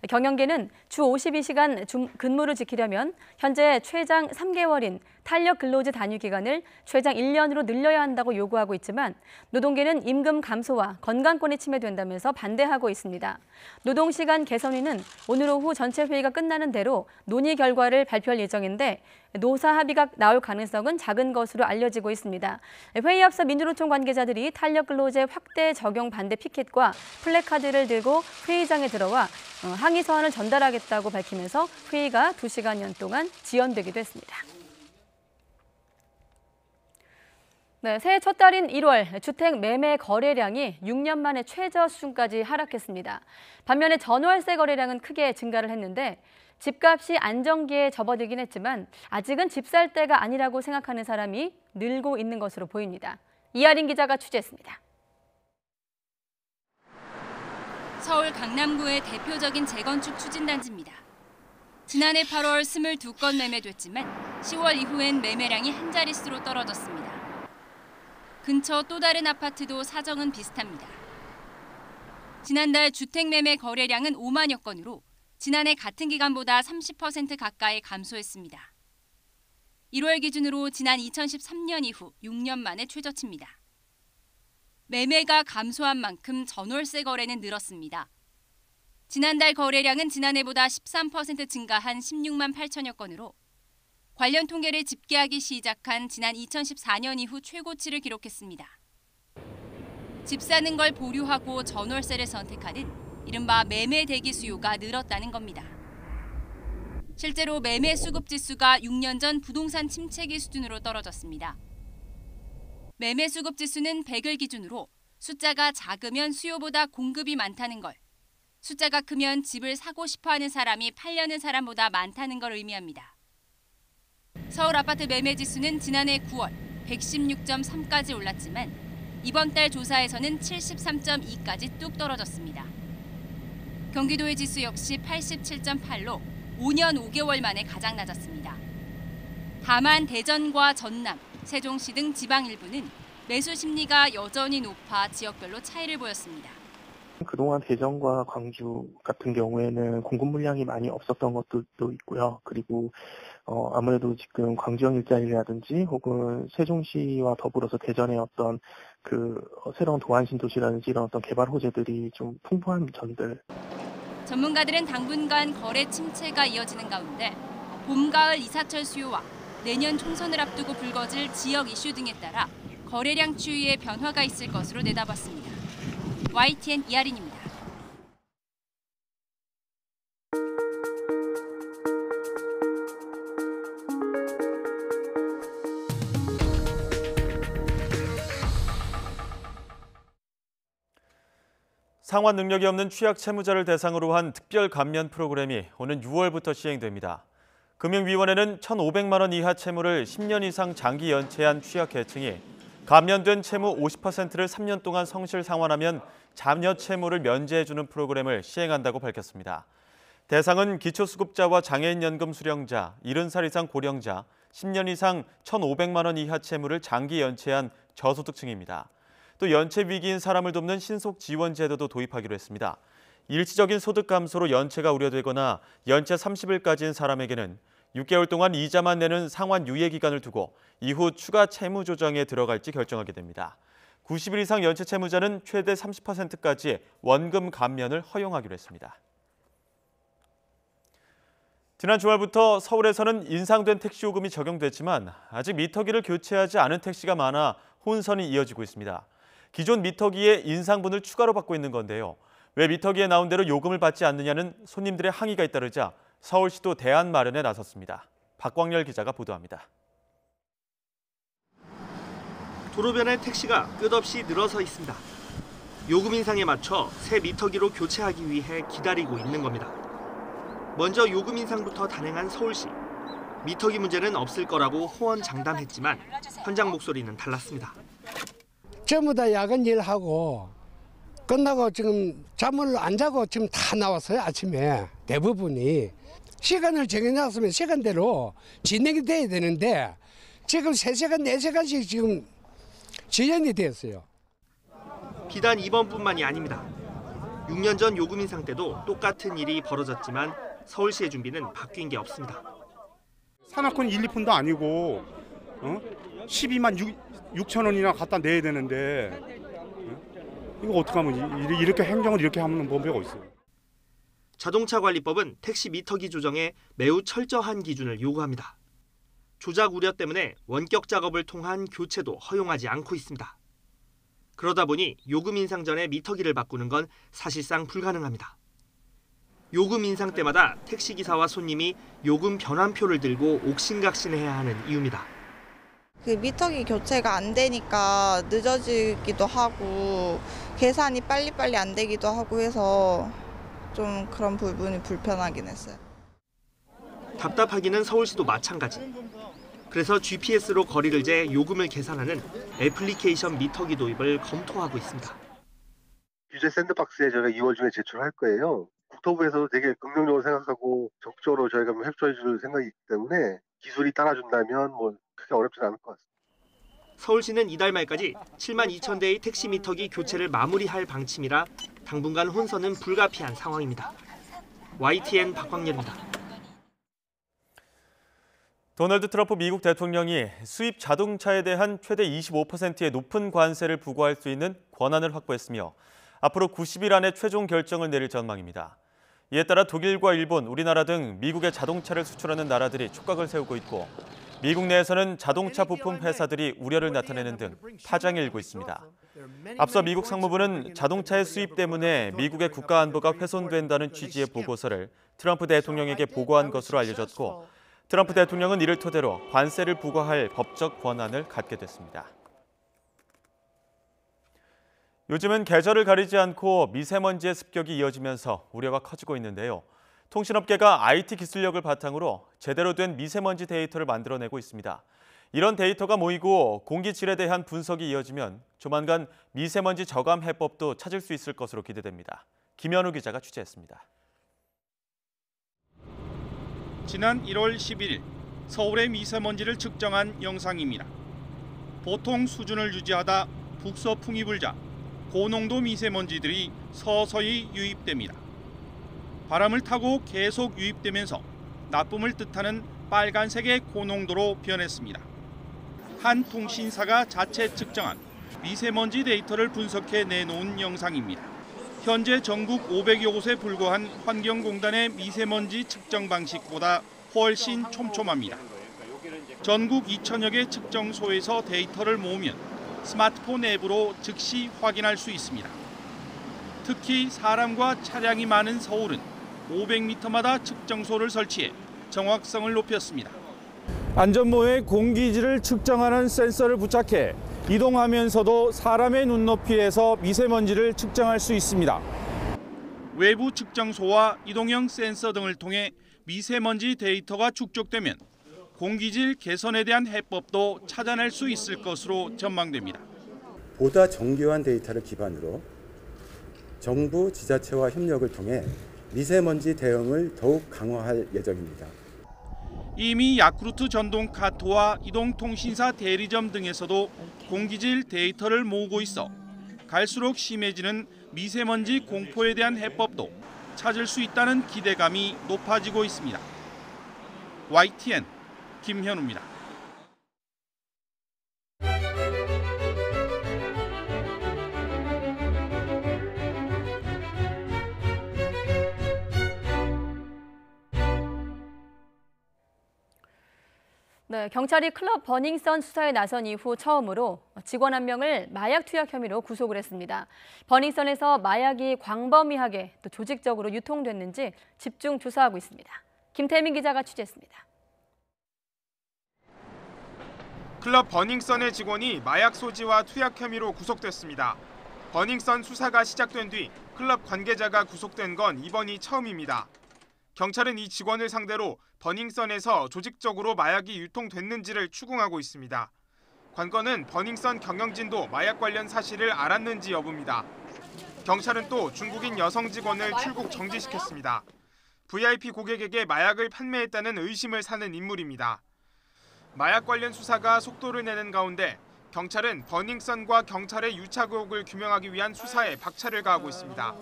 경영계는 주 52시간 근무를 지키려면 현재 최장 3개월인 탄력근로제 단위 기간을 최장 1년으로 늘려야 한다고 요구하고 있지만 노동계는 임금 감소와 건강권이 침해된다면서 반대하고 있습니다. 노동시간 개선위는 오늘 오후 전체 회의가 끝나는 대로 논의 결과를 발표할 예정인데 노사 합의가 나올 가능성은 작은 것으로 알려지고 있습니다. 회의 앞서 민주노총 관계자들이 탄력근로제 확대 적용 반대 피켓과 플래카드를 들고 회의장에 들어와 항의 서한을 전달하겠다고 밝히면서 회의가 2시간여 동안 지연되기도 했습니다. 네, 새해 첫 달인 1월 주택 매매 거래량이 6년 만에 최저 수준까지 하락했습니다. 반면에 전월세 거래량은 크게 증가를 했는데 집값이 안정기에 접어들긴 했지만 아직은 집 살 때가 아니라고 생각하는 사람이 늘고 있는 것으로 보입니다. 이하린 기자가 취재했습니다. 서울 강남구의 대표적인 재건축 추진단지입니다. 지난해 8월 22건 매매됐지만 10월 이후엔 매매량이 한 자릿수로 떨어졌습니다. 근처 또 다른 아파트도 사정은 비슷합니다. 지난달 주택 매매 거래량은 5만여 건으로 지난해 같은 기간보다 30% 가까이 감소했습니다. 1월 기준으로 지난 2013년 이후 6년 만에 최저치입니다. 매매가 감소한 만큼 전월세 거래는 늘었습니다. 지난달 거래량은 지난해보다 13% 증가한 16만 8천여 건으로 관련 통계를 집계하기 시작한 지난 2014년 이후 최고치를 기록했습니다. 집 사는 걸 보류하고 전월세를 선택하는 이른바 매매 대기 수요가 늘었다는 겁니다. 실제로 매매 수급 지수가 6년 전 부동산 침체기 수준으로 떨어졌습니다. 매매 수급 지수는 100을 기준으로 숫자가 작으면 수요보다 공급이 많다는 걸, 숫자가 크면 집을 사고 싶어하는 사람이 팔려는 사람보다 많다는 걸 의미합니다. 서울 아파트 매매 지수는 지난해 9월 116.3까지 올랐지만 이번 달 조사에서는 73.2까지 뚝 떨어졌습니다. 경기도의 지수 역시 87.8로 5년 5개월 만에 가장 낮았습니다. 다만 대전과 전남, 세종시 등 지방 일부는 매수 심리가 여전히 높아 지역별로 차이를 보였습니다. 그동안 대전과 광주 같은 경우에는 공급 물량이 많이 없었던 것도 있고요. 그리고 아무래도 지금 광주형 일자리라든지 혹은 세종시와 더불어서 대전의 어떤 새로운 도안 신도시라든지 이런 어떤 개발 호재들이 좀 풍부한 점들. 전문가들은 당분간 거래 침체가 이어지는 가운데 봄, 가을 이사철 수요와 내년 총선을 앞두고 불거질 지역 이슈 등에 따라 거래량 추이에 변화가 있을 것으로 내다봤습니다. YTN 이하린입니다. 상환 능력이 없는 취약 채무자를 대상으로 한 특별 감면 프로그램이 오는 6월부터 시행됩니다. 금융위원회는 1,500만 원 이하 채무를 10년 이상 장기 연체한 취약 계층이 감면된 채무 50%를 3년 동안 성실 상환하면 자녀 채무를 면제해주는 프로그램을 시행한다고 밝혔습니다. 대상은 기초수급자와 장애인연금 수령자, 70살 이상 고령자, 10년 이상 1,500만 원 이하 채무를 장기 연체한 저소득층입니다. 또 연체 위기인 사람을 돕는 신속 지원 제도도 도입하기로 했습니다. 일시적인 소득 감소로 연체가 우려되거나 연체 30일까지인 사람에게는 6개월 동안 이자만 내는 상환 유예 기간을 두고 이후 추가 채무 조정에 들어갈지 결정하게 됩니다. 90일 이상 연체 채무자는 최대 30%까지 원금 감면을 허용하기로 했습니다. 지난 주말부터 서울에서는 인상된 택시 요금이 적용됐지만 아직 미터기를 교체하지 않은 택시가 많아 혼선이 이어지고 있습니다. 기존 미터기에 인상분을 추가로 받고 있는 건데요. 왜 미터기에 나온 대로 요금을 받지 않느냐는 손님들의 항의가 잇따르자 서울시도 대안 마련에 나섰습니다. 박광열 기자가 보도합니다. 도로변에 택시가 끝없이 늘어서 있습니다. 요금 인상에 맞춰 새 미터기로 교체하기 위해 기다리고 있는 겁니다. 먼저 요금 인상부터 단행한 서울시. 미터기 문제는 없을 거라고 호언장담했지만 현장 목소리는 달랐습니다. 전부 다 야간 일하고 끝나고 지금 잠을 안 자고 지금 다 나왔어요. 아침에 대부분이. 시간을 정해놨으면 시간대로 진행이 돼야 되는데 지금 3시간, 4시간씩 지금 지연이 됐어요. 비단 이번뿐만이 아닙니다. 6년 전 요금 인상 때도 똑같은 일이 벌어졌지만 서울시의 준비는 바뀐 게 없습니다. 산악권 1, 2푼도 아니고 12만 6천 원이나 갖다 내야 되는데 이거 어떡하면 이렇게 행정을 이렇게 하면 뭔배가 있어요. 자동차관리법은 택시 미터기 조정에 매우 철저한 기준을 요구합니다. 조작 우려 때문에 원격 작업을 통한 교체도 허용하지 않고 있습니다. 그러다 보니 요금 인상 전에 미터기를 바꾸는 건 사실상 불가능합니다. 요금 인상 때마다 택시기사와 손님이 요금 변환표를 들고 옥신각신해야 하는 이유입니다. 그 미터기 교체가 안 되니까 늦어지기도 하고 계산이 빨리빨리 안 되기도 하고 해서 좀 그런 부분이 불편하긴 했어요. 답답하기는 서울시도 마찬가지. 그래서 GPS로 거리를 재 요금을 계산하는 애플리케이션 미터기 도입을 검토하고 있습니다. 규제 샌드박스에 저희가 2월 중에 제출할 거예요. 국토부에서도 되게 긍정적으로 생각하고 적극적으로 저희가 협조해 줄 생각이기 때문에 기술이 따라준다면 크게 어렵지는 않을 것 같습니다. 서울시는 이달 말까지 7만 2천 대의 택시 미터기 교체를 마무리할 방침이라 당분간 혼선은 불가피한 상황입니다. YTN 박광렬입니다. 도널드 트럼프 미국 대통령이 수입 자동차에 대한 최대 25%의 높은 관세를 부과할 수 있는 권한을 확보했으며 앞으로 90일 안에 최종 결정을 내릴 전망입니다. 이에 따라 독일과 일본, 우리나라 등 미국에 자동차를 수출하는 나라들이 촉각을 세우고 있고 미국 내에서는 자동차 부품 회사들이 우려를 나타내는 등 파장이 일고 있습니다. 앞서 미국 상무부는 자동차의 수입 때문에 미국의 국가 안보가 훼손된다는 취지의 보고서를 트럼프 대통령에게 보고한 것으로 알려졌고 트럼프 대통령은 이를 토대로 관세를 부과할 법적 권한을 갖게 됐습니다. 요즘은 계절을 가리지 않고 미세먼지의 습격이 이어지면서 우려가 커지고 있는데요. 통신업계가 IT 기술력을 바탕으로 제대로 된 미세먼지 데이터를 만들어내고 있습니다. 이런 데이터가 모이고 공기질에 대한 분석이 이어지면 조만간 미세먼지 저감 해법도 찾을 수 있을 것으로 기대됩니다. 김현우 기자가 취재했습니다. 지난 1월 11일 서울의 미세먼지를 측정한 영상입니다. 보통 수준을 유지하다 북서풍이 불자 고농도 미세먼지들이 서서히 유입됩니다. 바람을 타고 계속 유입되면서 나쁨을 뜻하는 빨간색의 고농도로 변했습니다. 한 통신사가 자체 측정한 미세먼지 데이터를 분석해 내놓은 영상입니다. 현재 전국 500여 곳에 불과한 환경공단의 미세먼지 측정 방식보다 훨씬 촘촘합니다. 전국 2천여 개 측정소에서 데이터를 모으면 스마트폰 앱으로 즉시 확인할 수 있습니다. 특히 사람과 차량이 많은 서울은 500m마다 측정소를 설치해 정확성을 높였습니다. 안전모에 공기질을 측정하는 센서를 부착해 이동하면서도 사람의 눈높이에서 미세먼지를 측정할 수 있습니다. 외부 측정소와 이동형 센서 등을 통해 미세먼지 데이터가 축적되면 공기질 개선에 대한 해법도 찾아낼 수 있을 것으로 전망됩니다. 보다 정교한 데이터를 기반으로 정부, 지자체와 협력을 통해 미세먼지 대응을 더욱 강화할 예정입니다. 이미 야쿠르트 전동 카토와 이동통신사 대리점 등에서도 공기질 데이터를 모으고 있어 갈수록 심해지는 미세먼지 공포에 대한 해법도 찾을 수 있다는 기대감이 높아지고 있습니다. YTN 김현우입니다. 네, 경찰이 클럽 버닝썬 수사에 나선 이후 처음으로 직원 한 명을 마약 투약 혐의로 구속을 했습니다. 버닝썬에서 마약이 광범위하게 또 조직적으로 유통됐는지 집중 조사하고 있습니다. 김태민 기자가 취재했습니다. 클럽 버닝썬의 직원이 마약 소지와 투약 혐의로 구속됐습니다. 버닝썬 수사가 시작된 뒤 클럽 관계자가 구속된 건 이번이 처음입니다. 경찰은 이 직원을 상대로 버닝썬에서 조직적으로 마약이 유통됐는지를 추궁하고 있습니다. 관건은 버닝썬 경영진도 마약 관련 사실을 알았는지 여부입니다. 경찰은 또 중국인 여성 직원을 출국 정지시켰습니다. VIP 고객에게 마약을 판매했다는 의심을 사는 인물입니다. 마약 관련 수사가 속도를 내는 가운데 경찰은 버닝썬과 경찰의 유착 의혹을 규명하기 위한 수사에 박차를 가하고 있습니다.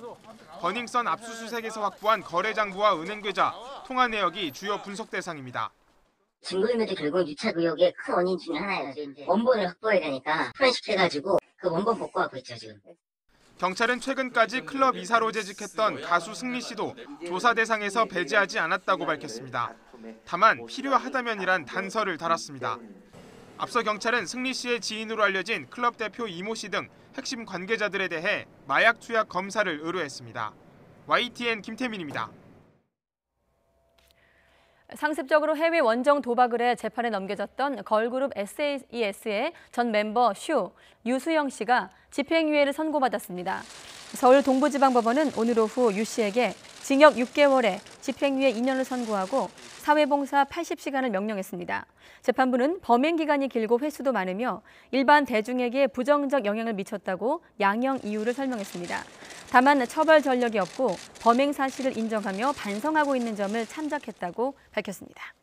버닝썬 압수수색에서 확보한 거래 장부와 은행 계좌, 통화 내역이 주요 분석 대상입니다. 증거인멸도 결국 유착 의혹의 큰 원인 중에 하나예요. 원본을 확보해야 되니까 포렌식해가지고 그 원본 복구하고 있죠 지금. 경찰은 최근까지 클럽 이사로 재직했던 가수 승리 씨도 조사 대상에서 배제하지 않았다고 밝혔습니다. 다만 필요하다면이란 단서를 달았습니다. 앞서 경찰은 승리 씨의 지인으로 알려진 클럽 대표 이모 씨 등 핵심 관계자들에 대해 마약 투약 검사를 의뢰했습니다. YTN 김태민입니다. 상습적으로 해외 원정 도박을 해 재판에 넘겨졌던 걸그룹 SES의 전 멤버 유수영 씨가 집행유예를 선고받았습니다. 서울 동부지방법원은 오늘 오후 유 씨에게 징역 6개월에 집행유예 2년을 선고하고 사회봉사 80시간을 명령했습니다. 재판부는 범행 기간이 길고 횟수도 많으며 일반 대중에게 부정적 영향을 미쳤다고 양형 이유를 설명했습니다. 다만 처벌 전력이 없고 범행 사실을 인정하며 반성하고 있는 점을 참작했다고 밝혔습니다.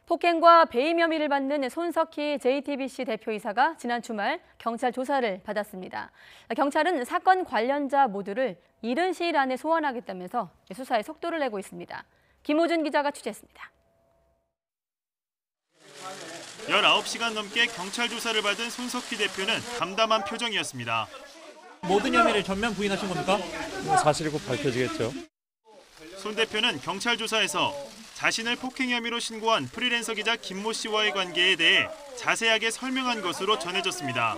폭행과 배임 혐의를 받는 손석희 JTBC 대표이사가 지난 주말 경찰 조사를 받았습니다. 경찰은 사건 관련자 모두를 이른 시일 안에 소환하겠다면서 수사에 속도를 내고 있습니다. 김호준 기자가 취재했습니다. 19시간 넘게 경찰 조사를 받은 손석희 대표는 담담한 표정이었습니다. 모든 혐의를 전면 부인하신 겁니까? 사실이 곧 밝혀지겠죠. 손 대표는 경찰 조사에서 자신을 폭행 혐의로 신고한 프리랜서 기자 김모 씨와의 관계에 대해 자세하게 설명한 것으로 전해졌습니다.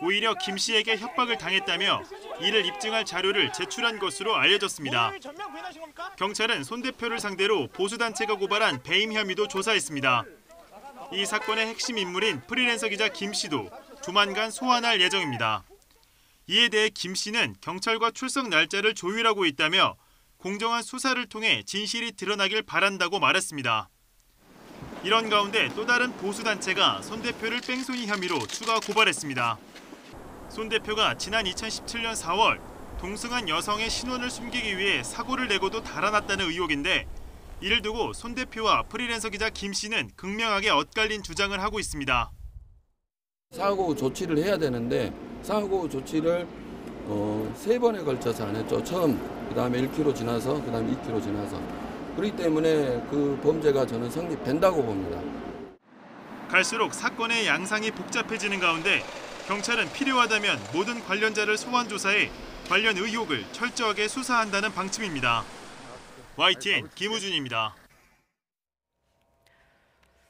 오히려 김 씨에게 협박을 당했다며 이를 입증할 자료를 제출한 것으로 알려졌습니다. 경찰은 손 대표를 상대로 보수단체가 고발한 배임 혐의도 조사했습니다. 이 사건의 핵심 인물인 프리랜서 기자 김 씨도 조만간 소환할 예정입니다. 이에 대해 김 씨는 경찰과 출석 날짜를 조율하고 있다며 공정한 수사를 통해 진실이 드러나길 바란다고 말했습니다. 이런 가운데 또 다른 보수단체가 손 대표를 뺑소니 혐의로 추가 고발했습니다. 손 대표가 지난 2017년 4월 동승한 여성의 신원을 숨기기 위해 사고를 내고도 달아났다는 의혹인데 이를 두고 손 대표와 프리랜서 기자 김 씨는 극명하게 엇갈린 주장을 하고 있습니다. 사고 조치를 해야 되는데 사고 조치를 3번에 걸쳐서 안 했죠. 처음, 그다음에 1km 지나서, 그다음에 2km 지나서. 그렇기 때문에 그 범죄가 저는 성립된다고 봅니다. 갈수록 사건의 양상이 복잡해지는 가운데 경찰은 필요하다면 모든 관련자를 소환 조사해 관련 의혹을 철저하게 수사한다는 방침입니다. YTN 김우준입니다.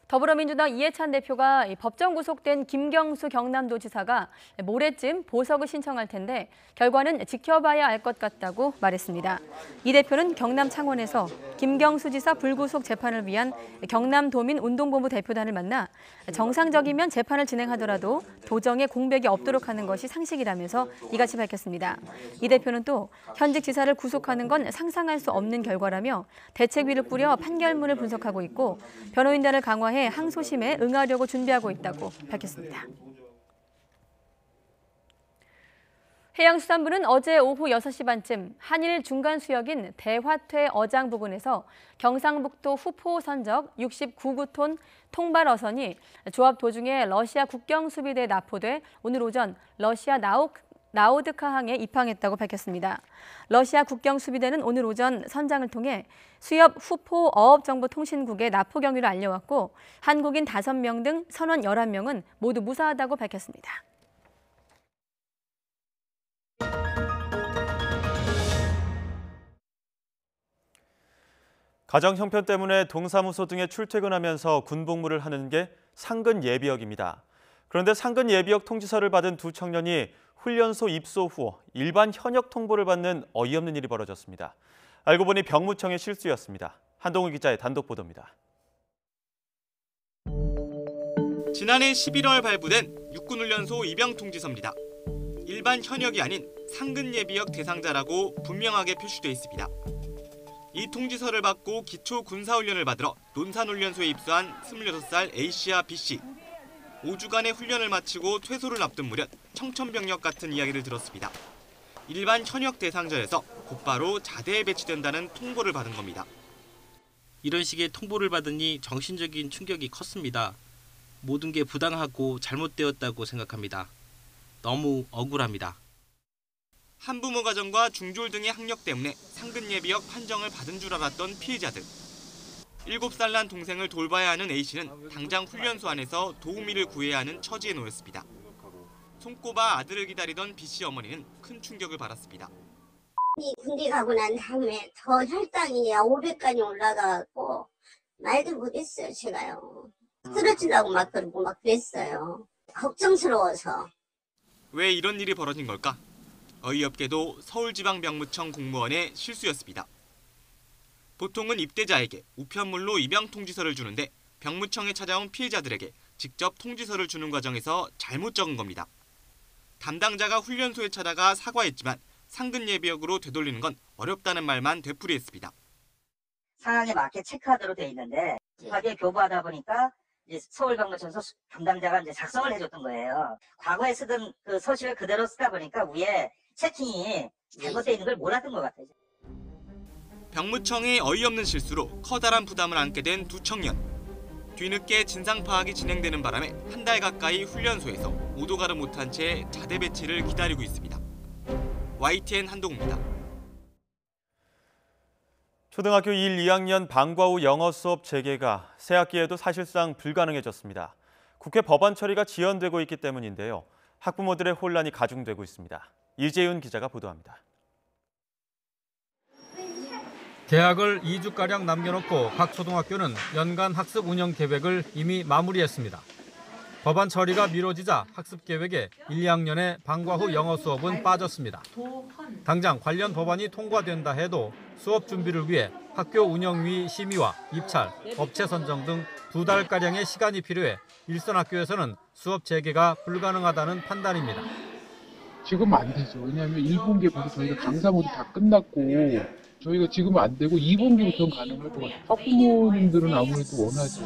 더불어민주당 이해찬 대표가 법정 구속된 김경수 경남도지사가 모레쯤 보석을 신청할 텐데 결과는 지켜봐야 알 것 같다고 말했습니다. 이 대표는 경남 창원에서 김경수 지사 불구속 재판을 위한 경남도민운동본부 대표단을 만나 정상적이면 재판을 진행하더라도 도정에 공백이 없도록 하는 것이 상식이라면서 이같이 밝혔습니다. 이 대표는 또 현직 지사를 구속하는 건 상상할 수 없는 결과라며 대책위를 꾸려 판결문을 분석하고 있고 변호인단을 강화해 항소심에 응하려고 준비하고 있다고 밝혔습니다. 해양수산부는 어제 오후 6시 반쯤 한일 중간 수역인 대화퇴 어장 부근에서 경상북도 후포 선적 69구톤 통발 어선이 조업 도중에 러시아 국경수비대에 납포돼 오늘 오전 러시아 나우드카항에 입항했다고 밝혔습니다. 러시아 국경수비대는 오늘 오전 선장을 통해 수협 후포 어업정보통신국에 납포 경위를 알려왔고 한국인 5명 등 선원 11명은 모두 무사하다고 밝혔습니다. 가정 형편 때문에 동사무소 등에 출퇴근하면서 군복무를 하는 게 상근 예비역입니다. 그런데 상근 예비역 통지서를 받은 두 청년이 훈련소 입소 후 일반 현역 통보를 받는 어이없는 일이 벌어졌습니다. 알고 보니 병무청의 실수였습니다. 한동훈 기자의 단독 보도입니다. 지난해 11월 발부된 육군훈련소 입영통지서입니다. 일반 현역이 아닌 상근 예비역 대상자라고 분명하게 표시돼 있습니다. 이 통지서를 받고 기초 군사훈련을 받으러 논산훈련소에 입소한 26살 A씨와 B씨. 5주간의 훈련을 마치고 퇴소를 앞둔 무렵 청천벽력 같은 이야기를 들었습니다. 일반 현역 대상자에서 곧바로 자대에 배치된다는 통보를 받은 겁니다. 이런 식의 통보를 받으니 정신적인 충격이 컸습니다. 모든 게 부당하고 잘못되었다고 생각합니다. 너무 억울합니다. 한부모 가정과 중졸 등의 학력 때문에 상근 예비역 판정을 받은 줄 알았던 피해자들. 7살 난 동생을 돌봐야 하는 A씨는 당장 훈련소 안에서 도우미를 구해야 하는 처지에 놓였습니다. 손꼽아 아들을 기다리던 B씨 어머니는 큰 충격을 받았습니다. 군대 가고 난 다음에 더 혈당이 500까지 올라가고 말도 못했어요, 제가요. 쓰러지려고 막 그러고 막 그랬어요. 걱정스러워서. 왜 이런 일이 벌어진 걸까? 어이없게도 서울지방병무청 공무원의 실수였습니다. 보통은 입대자에게 우편물로 입영 통지서를 주는데 병무청에 찾아온 피해자들에게 직접 통지서를 주는 과정에서 잘못 적은 겁니다. 담당자가 훈련소에 찾아가 사과했지만 상근 예비역으로 되돌리는 건 어렵다는 말만 되풀이했습니다. 상황에 맞게 체크하도록 돼 있는데 급하게 교부하다 보니까 이제 서울병무청에서 담당자가 이제 작성을 해줬던 거예요. 과거에 쓰던 그 서식을 그대로 쓰다 보니까 위에 채팅이 잘못되어 있는 걸 몰랐던 것 같아요. 병무청의 어이없는 실수로 커다란 부담을 안게 된 두 청년. 뒤늦게 진상 파악이 진행되는 바람에 한 달 가까이 훈련소에서 오도 가름 못한 채 자대 배치를 기다리고 있습니다. YTN 한동훈입니다. 초등학교 1, 2학년 방과 후 영어 수업 재개가 새학기에도 사실상 불가능해졌습니다. 국회 법안 처리가 지연되고 있기 때문인데요. 학부모들의 혼란이 가중되고 있습니다. 이재윤 기자가 보도합니다. 개학을 2주가량 남겨놓고 각 초등학교는 연간 학습 운영 계획을 이미 마무리했습니다. 법안 처리가 미뤄지자 학습 계획에 1, 2학년의 방과 후 영어 수업은 빠졌습니다. 당장 관련 법안이 통과된다 해도 수업 준비를 위해 학교 운영위 심의와 입찰, 업체 선정 등 2달가량의 시간이 필요해 일선 학교에서는 수업 재개가 불가능하다는 판단입니다. 지금은 안 되죠. 왜냐하면 1분기부터 저희가 강사 모두 다 끝났고 저희가 지금은 안 되고 2분기부터는 가능할 것 같아요. 학부모님들은 아무래도 원하죠.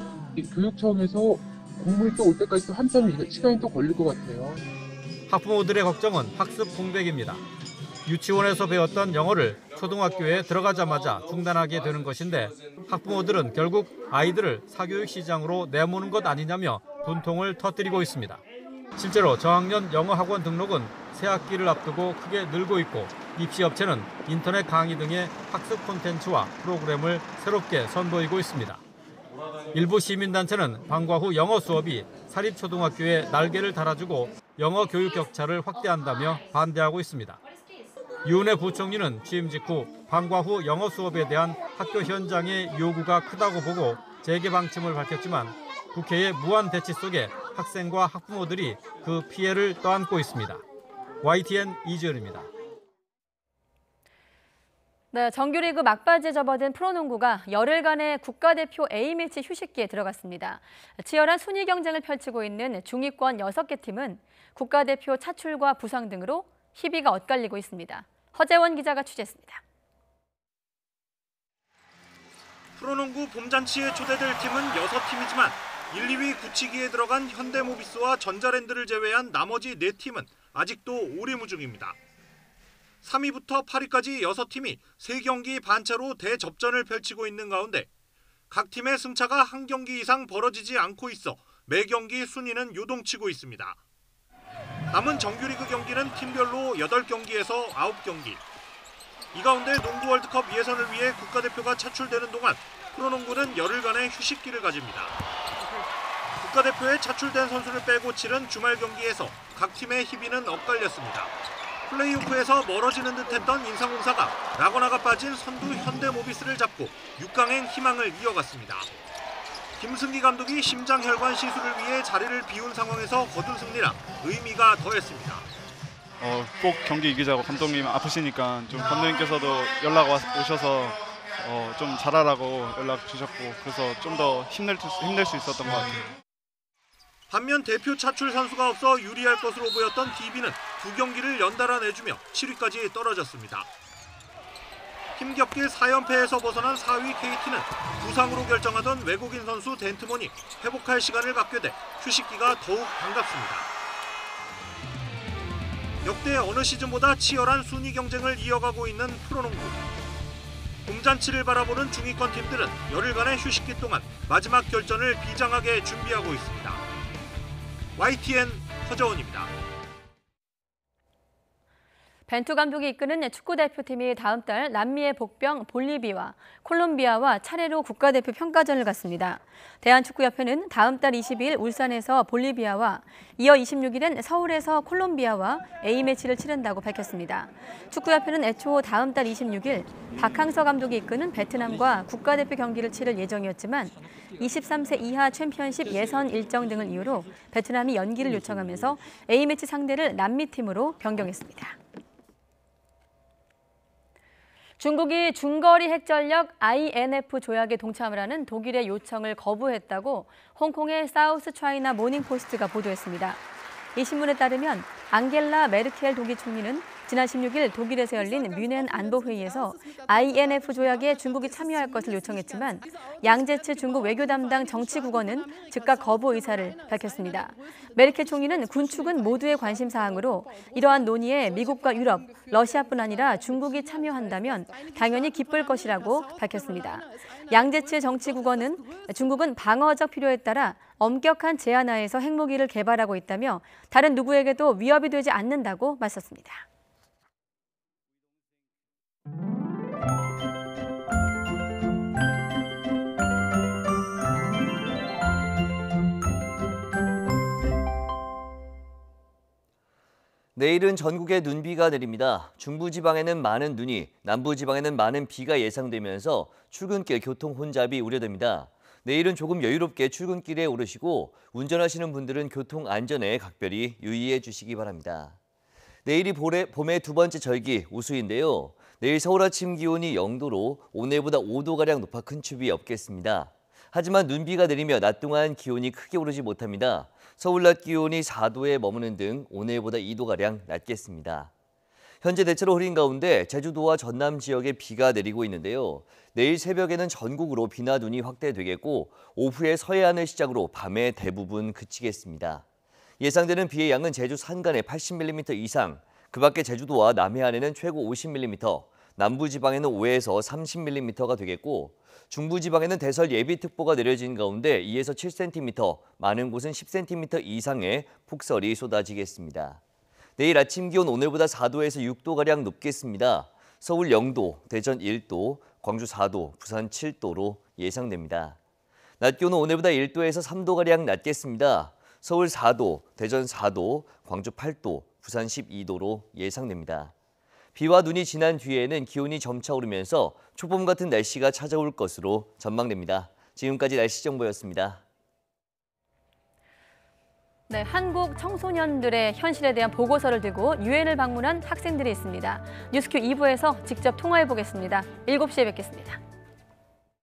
교육청에서 공문이 또 올 때까지 또 한참 시간이 또 걸릴 것 같아요. 학부모들의 걱정은 학습 공백입니다. 유치원에서 배웠던 영어를 초등학교에 들어가자마자 중단하게 되는 것인데 학부모들은 결국 아이들을 사교육 시장으로 내모는 것 아니냐며 분통을 터뜨리고 있습니다. 실제로 저학년 영어 학원 등록은 새 학기를 앞두고 크게 늘고 있고 입시업체는 인터넷 강의 등의 학습 콘텐츠와 프로그램을 새롭게 선보이고 있습니다. 일부 시민단체는 방과 후 영어 수업이 사립초등학교에 날개를 달아주고 영어 교육 격차를 확대한다며 반대하고 있습니다. 유은혜 부총리는 취임 직후 방과 후 영어 수업에 대한 학교 현장의 요구가 크다고 보고 재개 방침을 밝혔지만 국회의 무한 대치 속에 학생과 학부모들이 그 피해를 떠안고 있습니다. YTN 이지은입니다. 네, 정규리그 막바지에 접어든 프로농구가 열흘간의 국가대표 A매치 휴식기에 들어갔습니다. 치열한 순위 경쟁을 펼치고 있는 중위권 6개 팀은 국가대표 차출과 부상 등으로 희비가 엇갈리고 있습니다. 허재원 기자가 취재했습니다. 프로농구 봄잔치에 초대될 팀은 6팀이지만 1, 2위 굳히기에 들어간 현대모비스와 전자랜드를 제외한 나머지 4팀은 아직도 오리무중입니다. 3위부터 8위까지 6팀이 3경기 반차로 대접전을 펼치고 있는 가운데 각 팀의 승차가 한 경기 이상 벌어지지 않고 있어 매 경기 순위는 요동치고 있습니다. 남은 정규리그 경기는 팀별로 8경기에서 9경기. 이 가운데 농구 월드컵 예선을 위해 국가대표가 차출되는 동안 프로농구는 열흘간의 휴식기를 가집니다. 국가대표에 차출된 선수를 빼고 치른 주말 경기에서 각 팀의 희비는 엇갈렸습니다. 플레이오프에서 멀어지는 듯했던 인상공사가 라거나가 빠진 선두 현대모비스를 잡고 6강행 희망을 이어갔습니다. 김승기 감독이 심장혈관 시술을 위해 자리를 비운 상황에서 거둔 승리라 의미가 더했습니다. 꼭 경기 이기자고 감독님 아프시니까 좀 감독님께서도 연락 오셔서 좀 잘하라고 연락 주셨고 그래서 좀 더 힘낼 수 있었던 것 같아요. 반면 대표 차출 선수가 없어 유리할 것으로 보였던 DB는 2경기를 연달아 내주며 7위까지 떨어졌습니다. 힘겹게 4연패에서 벗어난 4위 KT는 부상으로 결정하던 외국인 선수 덴트몬이 회복할 시간을 갖게 돼 휴식기가 더욱 반갑습니다. 역대 어느 시즌보다 치열한 순위 경쟁을 이어가고 있는 프로농구. 봄잔치를 바라보는 중위권 팀들은 열흘간의 휴식기 동안 마지막 결전을 비장하게 준비하고 있습니다. YTN 허재원입니다. 벤투 감독이 이끄는 축구대표팀이 다음 달 남미의 복병 볼리비아, 콜롬비아와 차례로 국가대표 평가전을 갖습니다. 대한축구협회는 다음 달 22일 울산에서 볼리비아와 이어 26일엔 서울에서 콜롬비아와 A매치를 치른다고 밝혔습니다. 축구협회는 애초 다음 달 26일 박항서 감독이 이끄는 베트남과 국가대표 경기를 치를 예정이었지만 23세 이하 챔피언십 예선 일정 등을 이유로 베트남이 연기를 요청하면서 A매치 상대를 남미팀으로 변경했습니다. 중국이 중거리 핵전력 INF 조약에 동참을 하는 독일의 요청을 거부했다고 홍콩의 사우스 차이나 모닝포스트가 보도했습니다. 이 신문에 따르면 앙겔라 메르켈 독일 총리는 지난 16일 독일에서 열린 뮌헨 안보회의에서 INF 조약에 중국이 참여할 것을 요청했지만 양제츠 중국 외교 담당 정치국원은 즉각 거부 의사를 밝혔습니다. 메르켈 총리는 군축은 모두의 관심 사항으로 이러한 논의에 미국과 유럽, 러시아뿐 아니라 중국이 참여한다면 당연히 기쁠 것이라고 밝혔습니다. 양제츠 정치국원은 중국은 방어적 필요에 따라 엄격한 제한 하에서 핵무기를 개발하고 있다며 다른 누구에게도 위협이 되지 않는다고 맞섰습니다. 내일은 전국에 눈비가 내립니다. 중부지방에는 많은 눈이, 남부지방에는 많은 비가 예상되면서 출근길 교통 혼잡이 우려됩니다. 내일은 조금 여유롭게 출근길에 오르시고 운전하시는 분들은 교통 안전에 각별히 유의해 주시기 바랍니다. 내일이 봄의 두 번째 절기 우수인데요. 내일 서울 아침 기온이 0도로 오늘보다 5도가량 높아 큰 추위 없겠습니다. 하지만 눈비가 내리며 낮 동안 기온이 크게 오르지 못합니다. 서울 낮 기온이 4도에 머무는 등 오늘보다 2도가량 낮겠습니다. 현재 대체로 흐린 가운데 제주도와 전남 지역에 비가 내리고 있는데요. 내일 새벽에는 전국으로 비나 눈이 확대되겠고 오후에 서해안을 시작으로 밤에 대부분 그치겠습니다. 예상되는 비의 양은 제주 산간에 80mm 이상, 그 밖에 제주도와 남해안에는 최고 50mm, 남부지방에는 5에서 30mm가 되겠고 중부지방에는 대설 예비특보가 내려진 가운데 2에서 7cm, 많은 곳은 10cm 이상의 폭설이 쏟아지겠습니다. 내일 아침 기온 오늘보다 4도에서 6도가량 높겠습니다. 서울 0도, 대전 1도, 광주 4도, 부산 7도로 예상됩니다. 낮 기온은 오늘보다 1도에서 3도가량 낮겠습니다. 서울 4도, 대전 4도, 광주 8도, 부산 12도로 예상됩니다. 비와 눈이 지난 뒤에는 기온이 점차 오르면서 초봄 같은 날씨가 찾아올 것으로 전망됩니다. 지금까지 날씨 정보였습니다. 네, 한국 청소년들의 현실에 대한 보고서를 들고 유엔을 방문한 학생들이 있습니다. 뉴스큐 2부에서 직접 통화해 보겠습니다. 7시에 뵙겠습니다.